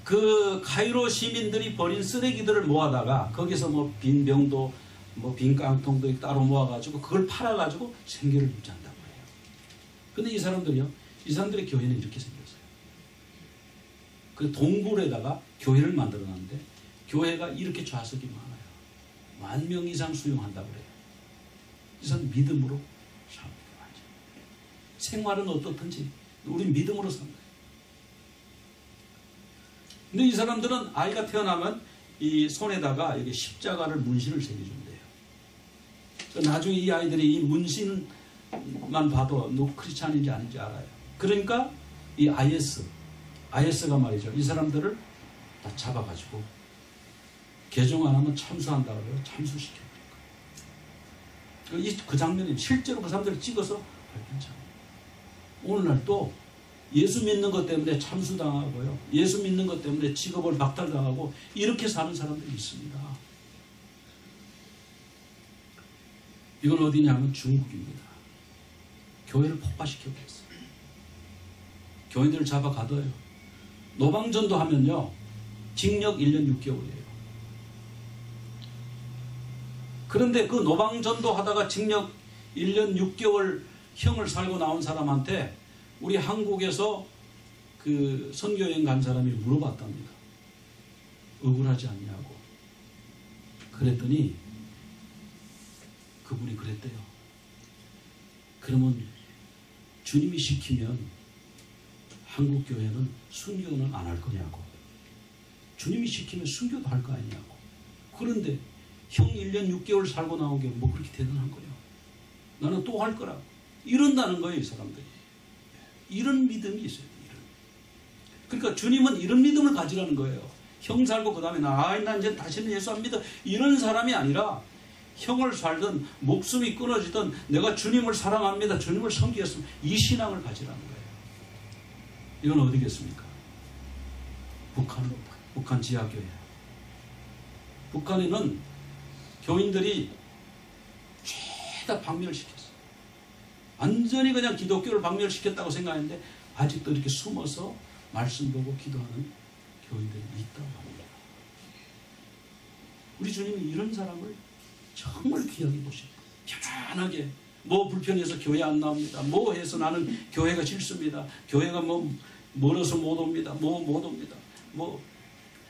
그 카이로 시민들이 버린 쓰레기들을 모아다가 거기서 뭐 빈 병도 뭐 빈 깡통도 따로 모아가지고 그걸 팔아가지고 생계를 유지한다고 해요. 근데 이 사람들의 교회는 이렇게 생겼어요. 그 동굴에다가 교회를 만들어놨는데 교회가 이렇게 좌석이 많아요. 10,000명 이상 수용한다고 그래요. 이 사람 믿음으로 삽니다. 생활은 어떻든지 우린 믿음으로 산다. 근데 이 사람들은 아이가 태어나면 이 손에다가 여기 십자가를 문신을 새겨준대요. 나중에 이 아이들이 이 문신만 봐도 누구 크리스찬인지 아닌지 알아요. 그러니까 이 IS가 말이죠. 이 사람들을 다 잡아가지고 개종 안 하면 참수한다고 해요. 참수시켜버린 거예요. 그 장면이 실제로 그 사람들을 찍어서 발견잖아요. 오늘날 또 예수 믿는 것 때문에 참수당하고요. 예수 믿는 것 때문에 직업을 박탈당하고 이렇게 사는 사람들이 있습니다. 이건 어디냐면 중국입니다. 교회를 폭파시켜버렸어요. 교인들을 잡아 가둬요. 노방전도 하면요, 징역 1년 6개월이에요. 그런데 그 노방전도 하다가 징역 1년 6개월 형을 살고 나온 사람한테 우리 한국에서 그 선교여행 간 사람이 물어봤답니다. 억울하지 않냐고. 그랬더니 그분이 그랬대요. 그러면 주님이 시키면 한국 교회는 순교는 안 할 거냐고. 주님이 시키면 순교도 할 거 아니냐고. 그런데 형 1년 6개월 살고 나온 게 뭐 그렇게 대단한 거냐. 나는 또 할 거라. 이런다는 거예요, 이 사람들이. 이런 믿음이 있어요. 그러니까 주님은 이런 믿음을 가지라는 거예요. 형 살고 그 다음에 난 이제 다시는 예수 안 믿어. 이런 사람이 아니라 형을 살든 목숨이 끊어지든 내가 주님을 사랑합니다. 주님을 섬기겠습니다. 이 신앙을 가지라는 거예요. 이건 어디겠습니까? 북한 지하교회. 북한에는 교인들이 죄다 박멸시켰어요. 완전히 그냥 기독교를 박멸시켰다고 생각했는데 아직도 이렇게 숨어서 말씀 보고 기도하는 교인들이 있다고 합니다. 우리 주님이 이런 사람을 정말 귀하게 보시고 편안하게 뭐 불편해서 교회 안 나옵니다. 뭐 해서 나는 교회가 싫습니다. 교회가 뭐 멀어서 못 옵니다. 뭐 못 옵니다. 뭐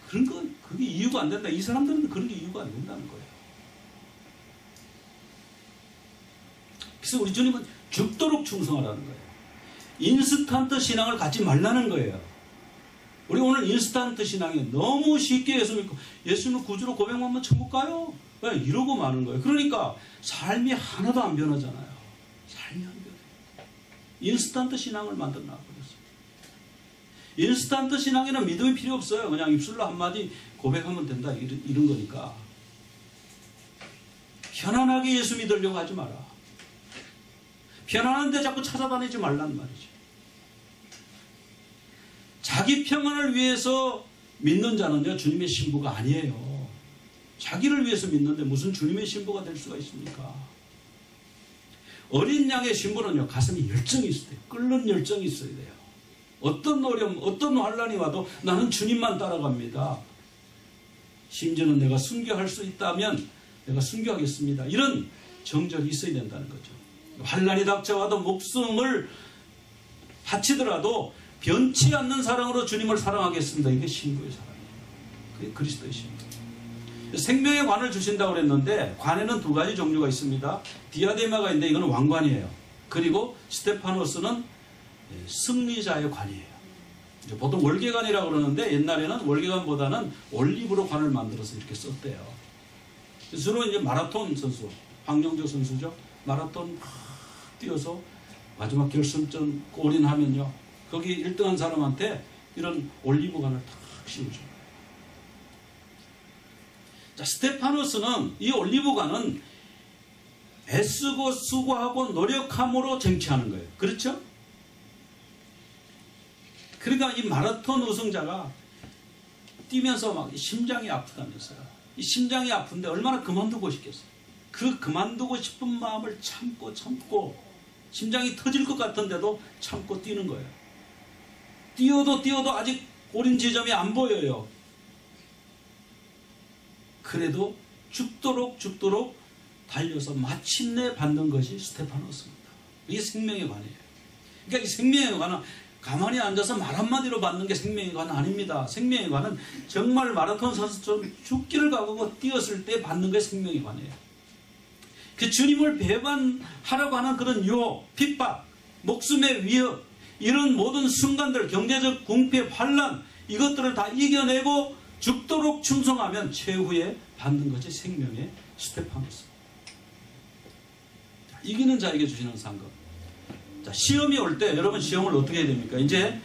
그런 건 그게 이유가 안 된다. 이 사람들은 그런 게 이유가 안 된다는 거예요. 그래서 우리 주님은 죽도록 충성하라는 거예요. 인스턴트 신앙을 갖지 말라는 거예요. 우리 오늘 인스턴트 신앙이 너무 쉽게 예수 믿고 예수는 구주로 고백만 하면 천국 가요. 이러고 마는 거예요. 그러니까 삶이 하나도 안 변하잖아요. 삶이 안 변해요. 인스턴트 신앙을 만들어 놔버렸어요. 인스턴트 신앙에는 믿음이 필요 없어요. 그냥 입술로 한마디 고백하면 된다. 이런 거니까. 편안하게 예수 믿으려고 하지 마라. 편안한데 자꾸 찾아다니지 말란 말이죠. 자기 평안을 위해서 믿는 자는요, 주님의 신부가 아니에요. 자기를 위해서 믿는데 무슨 주님의 신부가 될 수가 있습니까? 어린 양의 신부는요, 가슴에 열정이 있어야 돼요. 끓는 열정이 있어야 돼요. 어떤 어려움, 어떤 환란이 와도 나는 주님만 따라갑니다. 심지어는 내가 순교할 수 있다면 내가 순교하겠습니다. 이런 정절이 있어야 된다는 거죠. 환란이 닥쳐와도 목숨을 바치더라도 변치 않는 사랑으로 주님을 사랑하겠습니다. 이게 신부의 사랑이에요. 그게 그리스도의 신부. 생명의 관을 주신다고 그랬는데 관에는 두 가지 종류가 있습니다. 디아데마가 있는데 이건 왕관이에요. 그리고 스테파노스는 승리자의 관이에요. 보통 월계관이라고 그러는데 옛날에는 월계관보다는 올리브로 관을 만들어서 이렇게 썼대요. 주로 이제 마라톤 선수, 황정조 선수죠. 마라톤 뛰어서 마지막 결승전 골인하면요, 거기 1등한 사람한테 이런 올리브관을 탁 씌우죠. 자, 스테파노스는 이 올리브관은 애쓰고 수고하고 노력함으로 쟁취하는 거예요. 그렇죠? 그러니까 이 마라톤 우승자가 뛰면서 막 심장이 아프다면서요. 이 심장이 아픈데 얼마나 그만두고 싶겠어요. 그 그만두고 싶은 마음을 참고 심장이 터질 것 같은데도 참고 뛰는 거예요. 뛰어도 아직 골인 지점이 안 보여요. 그래도 죽도록 달려서 마침내 받는 것이 스테파노스입니다. 이게 생명의 관이에요. 그러니까 이 생명의 관은 가만히 앉아서 말 한마디로 받는 게 생명의 관은 아닙니다. 생명의 관은 정말 마라톤 선수처럼 죽기를 각오하고 뛰었을 때 받는 게 생명의 관이에요. 그 주님을 배반하려고 하는 그런 유혹, 핍박, 목숨의 위협, 이런 모든 순간들, 경제적 궁핍, 환란, 이것들을 다 이겨내고 죽도록 충성하면 최후에 받는 것이 생명의 스테파노스. 이기는 자에게 주시는 상급. 자, 시험이 올 때 여러분 시험을 어떻게 해야 됩니까? 이제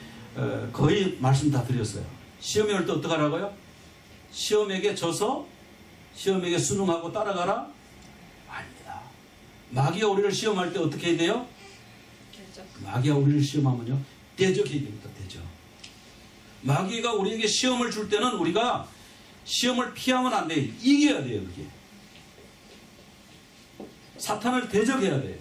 거의 말씀 다 드렸어요. 시험이 올 때 어떻게 하라고요? 시험에게 져서 시험에게 순응하고 따라가라? 아닙니다. 마귀가 우리를 시험할 때 어떻게 해야 돼요? 마귀가 우리를 시험하면요, 대적해야 됩니다. 대적. 마귀가 우리에게 시험을 줄 때는 우리가 시험을 피하면 안 돼요. 이겨야 돼요. 그게. 사탄을 대적해야 돼요.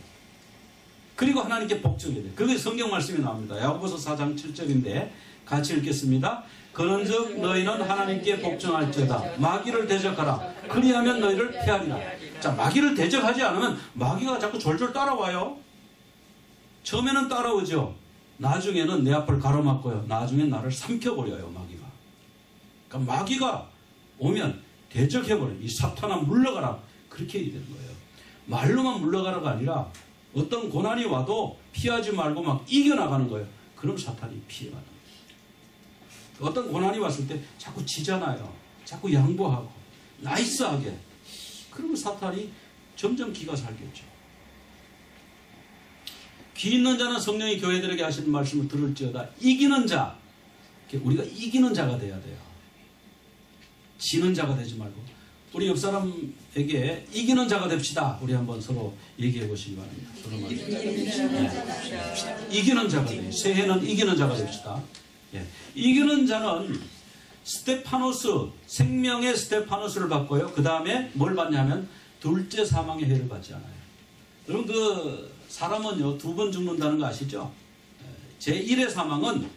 그리고 하나님께 복종해야 돼요. 그게 성경 말씀이 나옵니다. 야고보서 4장 7절인데 같이 읽겠습니다. 그런즉 너희는 하나님께 복종할지어다. 마귀를 대적하라. 그리하면 너희를 피하리라. 자, 마귀를 대적하지 않으면 마귀가 자꾸 졸졸 따라와요. 처음에는 따라오죠. 나중에는 내 앞을 가로막고요. 나중엔 나를 삼켜버려요. 마귀가. 그러니까 마귀가 오면 대적해버려요. 이 사탄아 물러가라. 그렇게 해야 되는 거예요. 말로만 물러가라가 아니라 어떤 고난이 와도 피하지 말고 막 이겨나가는 거예요. 그럼 사탄이 피해가는 거예요. 어떤 고난이 왔을 때 자꾸 지잖아요. 자꾸 양보하고 나이스하게. 그러면 사탄이 점점 기가 살겠죠. 귀 있는 자는 성령이 교회들에게 하시는 말씀을 들을지어다. 이기는 자. 우리가 이기는 자가 돼야 돼요. 지는 자가 되지 말고. 우리 옆 사람에게 이기는 자가 됩시다. 우리 한번 서로 얘기해 보시기 바랍니다. 서로 네. 이기는 자가 돼요. 새해는 이기는 자가 됩시다. 예. 이기는 자는 스테파노스, 생명의 스테파노스를 받고요. 그 다음에 뭘 받냐면 둘째 사망의 해를 받지 않아요. 여러분 사람은요, 두 번 죽는다는 거 아시죠? 제1의 사망은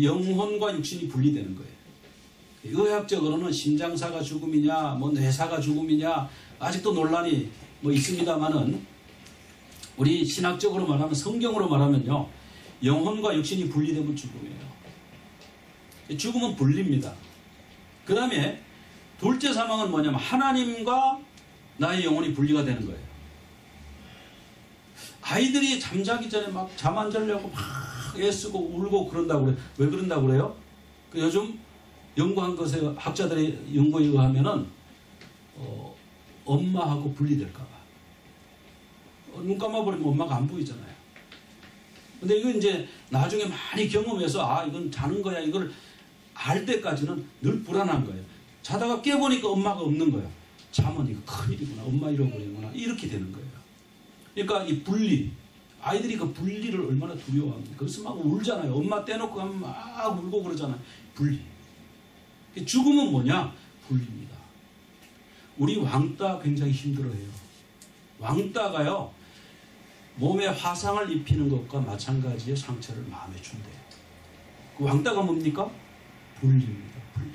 영혼과 육신이 분리되는 거예요. 의학적으로는 심장사가 죽음이냐, 뇌사가 죽음이냐, 아직도 논란이 있습니다만은, 우리 신학적으로 말하면, 성경으로 말하면요, 영혼과 육신이 분리되면 죽음이에요. 죽음은 분리입니다. 그 다음에, 둘째 사망은 뭐냐면, 하나님과 나의 영혼이 분리가 되는 거예요. 아이들이 잠자기 전에 막 잠 안 자려고 막 애쓰고 울고 그런다고 그래요. 왜 그런다고 그래요? 요즘 연구한 것에 학자들의 연구에 의하면은 엄마하고 분리될까봐 눈 감아버리면 엄마가 안 보이잖아요. 근데 이거 이제 나중에 많이 경험해서 아 이건 자는 거야 이걸 알 때까지는 늘 불안한 거예요. 자다가 깨보니까 엄마가 없는 거예요. 자면 이거 큰일이구나. 엄마 잃어버리는구나. 이렇게 되는 거예요. 그러니까 이 분리, 아이들이 그 분리를 얼마나 두려워합니까? 그래서 막 울잖아요. 엄마 떼놓고 가면 막 울고 그러잖아요. 분리. 죽음은 뭐냐? 분리입니다. 우리 왕따 굉장히 힘들어해요. 왕따가요. 몸에 화상을 입히는 것과 마찬가지의 상처를 마음에 준대요. 그 왕따가 뭡니까? 분리입니다. 분리.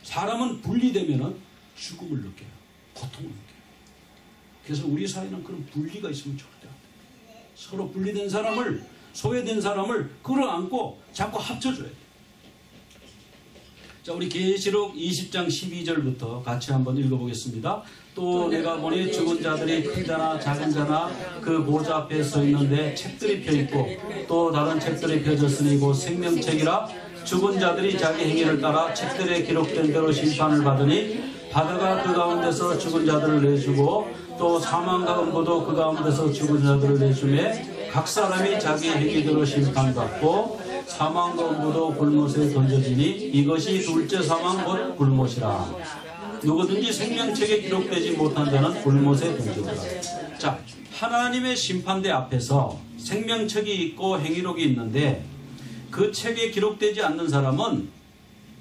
사람은 분리되면은 죽음을 느껴요. 고통을 느껴요. 그래서 우리 사회는 그런 분리가 있으면 절대 안 돼요. 서로 분리된 사람을, 소외된 사람을 끌어안고 자꾸 합쳐줘야 돼요. 자, 우리 계시록 20장 12절부터 같이 한번 읽어보겠습니다. 또 내가 보니 죽은 자들이 큰 자나 작은 자나 그 보좌 앞에 서 있는데 책들이 펴있고 또 다른 책들이 펴졌으니 곧 생명책이라 죽은 자들이 자기 행위를 따라 책들에 기록된 대로 심판을 받으니 바다가 그 가운데서 죽은 자들을 내주고 또 사망과 음부도 그 가운데서 죽은 자들을 내주매 각 사람이 자기 행위대로 심판받고 사망과 음부도 불못에 던져지니 이것이 둘째 사망 곧 불못이라. 누구든지 생명책에 기록되지 못한 자는 불못에 던져지라. 자, 하나님의 심판대 앞에서 생명책이 있고 행위록이 있는데 그 책에 기록되지 않는 사람은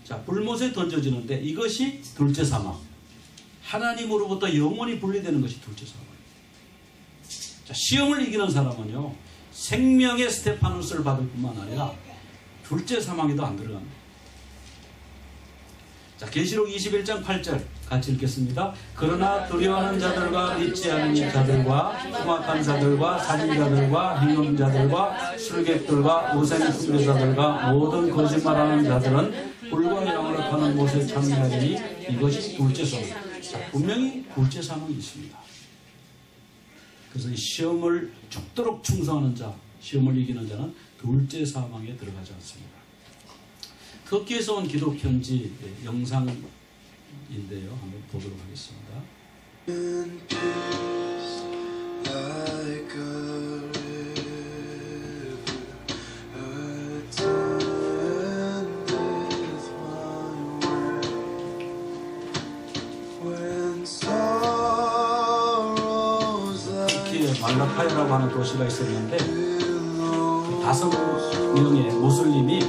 자, 불못에 던져지는데 이것이 둘째 사망. 하나님으로부터 영원히 분리되는 것이 둘째 사망입니다. 자, 시험을 이기는 사람은요, 생명의 스테파누스를 받을 뿐만 아니라 둘째 사망에도 안 들어갑니다. 자, 계시록 21장 8절 같이 읽겠습니다. 그러나 두려워하는 자들과 믿지 않는 자들과 흉악한 자들과 살인자들과 행음자들과 술객들과 우상 숭배자들과 모든 거짓말하는 자들은 불과 양으로 타는 못에 참여하리니 이것이 둘째 사망. 자, 분명히 둘째 사망이 있습니다. 그래서 이 시험을 죽도록 충성하는 자, 시험을 이기는 자는 둘째 사망에 들어가지 않습니다. 터키에서 온 기독 편지 영상인데요. 한번 보도록 하겠습니다. 터키에 말라카야라고 하는 도시가 있었는데 5명의 무슬림이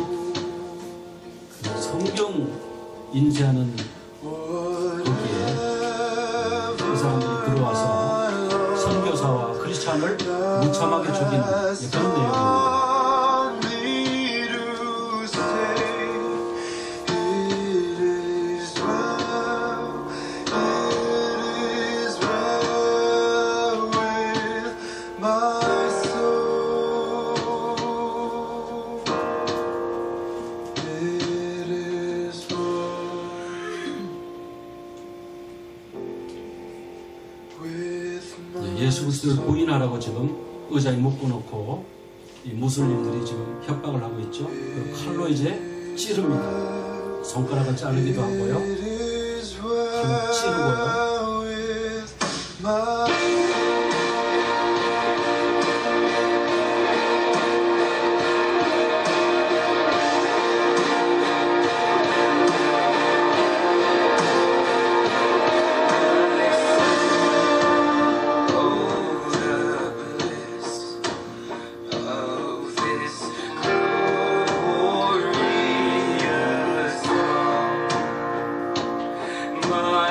성경 인쇄하는 거기에 그 사람들이 들어와서 선교사와 크리스찬을 무참하게 죽이는 그런 내용입니다. 예수 그리스도를 부인하라고 지금 의자에 묶어놓고 이 무슬림들이 지금 협박을 하고 있죠. 칼로 이제 찌릅니다. 손가락을 자르기도 하고요. 칼로 찌르고요.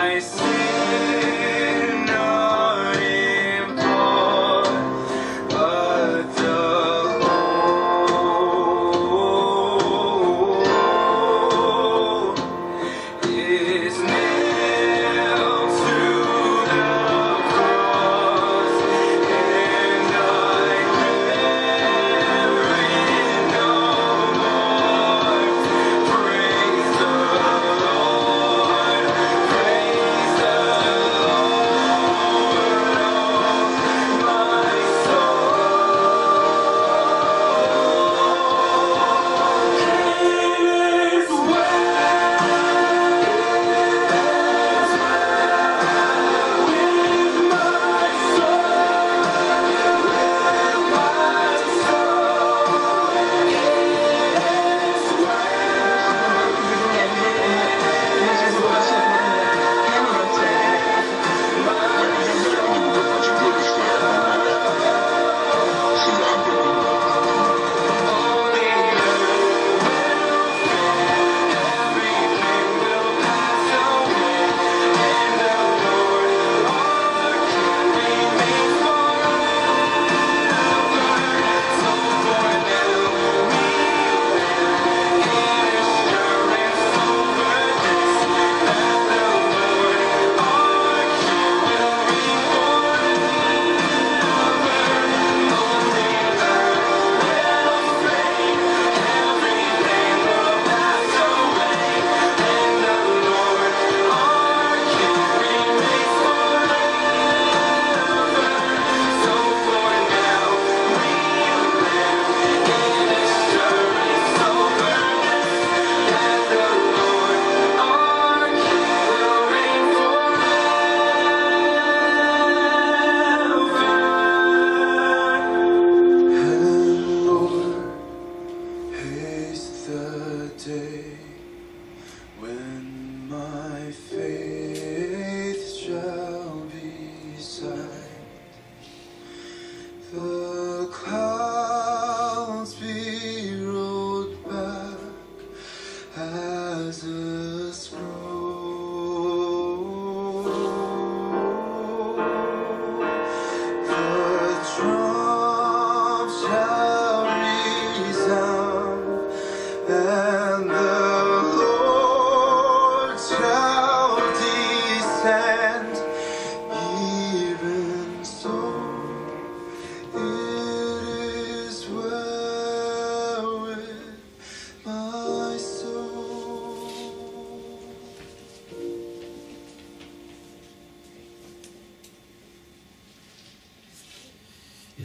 My sinner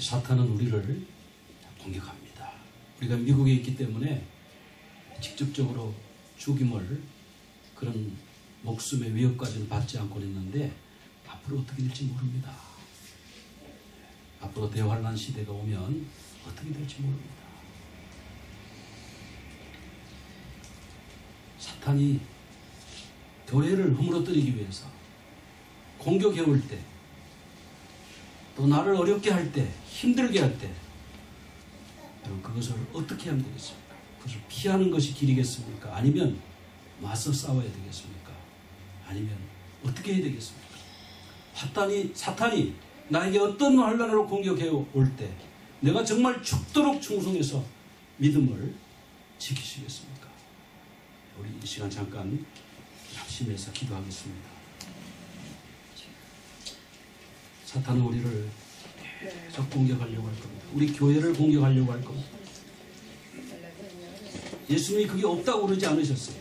사탄은 우리를 공격합니다. 우리가 미국에 있기 때문에 직접적으로 죽임을 그런 목숨의 위협까지는 받지 않고 있는데 앞으로 어떻게 될지 모릅니다. 앞으로 대환란 시대가 오면 어떻게 될지 모릅니다. 사탄이 교회를 허물어뜨리기 위해서 공격해올 때, 또 나를 어렵게 할 때, 힘들게 할 때, 여러분 그것을 어떻게 하면 되겠습니까? 그것을 피하는 것이 길이겠습니까? 아니면 맞서 싸워야 되겠습니까? 아니면 어떻게 해야 되겠습니까? 사탄이 나에게 어떤 환난으로 공격해 올 때 내가 정말 죽도록 충성해서 믿음을 지키시겠습니까? 우리 이 시간 잠깐 합심해서 기도하겠습니다. 사탄은 우리를 계속 공격하려고 할 겁니다. 우리 교회를 공격하려고 할 겁니다. 예수님이 그게 없다고 그러지 않으셨어요.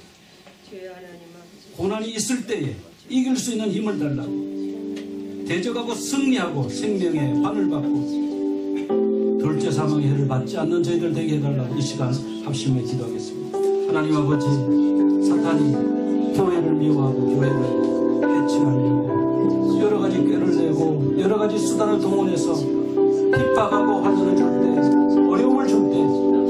고난이 있을 때에 이길 수 있는 힘을 달라고, 대적하고 승리하고 생명의 환을 받고 둘째 사망의 해를 받지 않는 저희들 되게 해달라고 이 시간 합심해 기도하겠습니다. 하나님 아버지, 사탄이 교회를 미워하고 교회를 해치하려고 여러 가지 꾀를 내고 여러 가지 수단을 동원해서 핍박하고 환난을 줄 때, 어려움을 줄 때,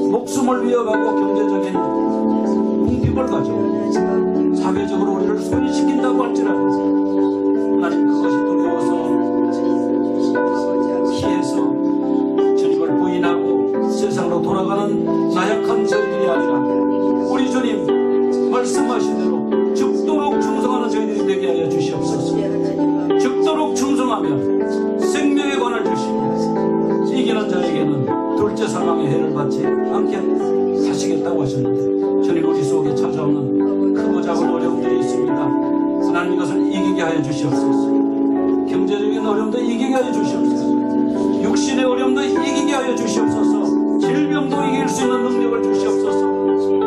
목숨을 위협하고 경제적인 공격을 가지고 사회적으로 우리를 소외시킨다고 할지라도 하나님 그것이 두려워서 피해서 주님을 부인하고 세상으로 돌아가는 나약한 저희들이 아니라 우리 주님 말씀하신 대로 죽도록 충성하는 저희들이 되게 하여 주시옵소서. 죽도록 충성하며 생명의 관을 주시고 이기는 자에게는 둘째 사망의 해를 받지 않게 하시겠다고 하셨는데, 주님 우리 속에 찾아오는 크고 작은 어려움들이 있습니다. 하나님 이것을 이기게 하여 주시옵소서. 경제적인 어려움도 이기게 하여 주시옵소서. 육신의 어려움도 이기게 하여 주시옵소서. 질병도 이길 수 있는 능력을 주시옵소서.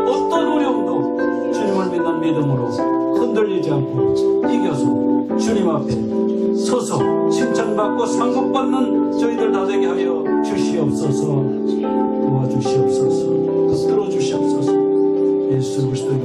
어떤 어려움도 주님을 믿는 믿음으로 흔들리지 않고 이겨서 주님 앞에 서서 칭찬받고 상급받는 저희들 다 되게 하여 주시옵소서. 도와주시옵소서. 붙들어 주시옵소서. 예수 그리스도의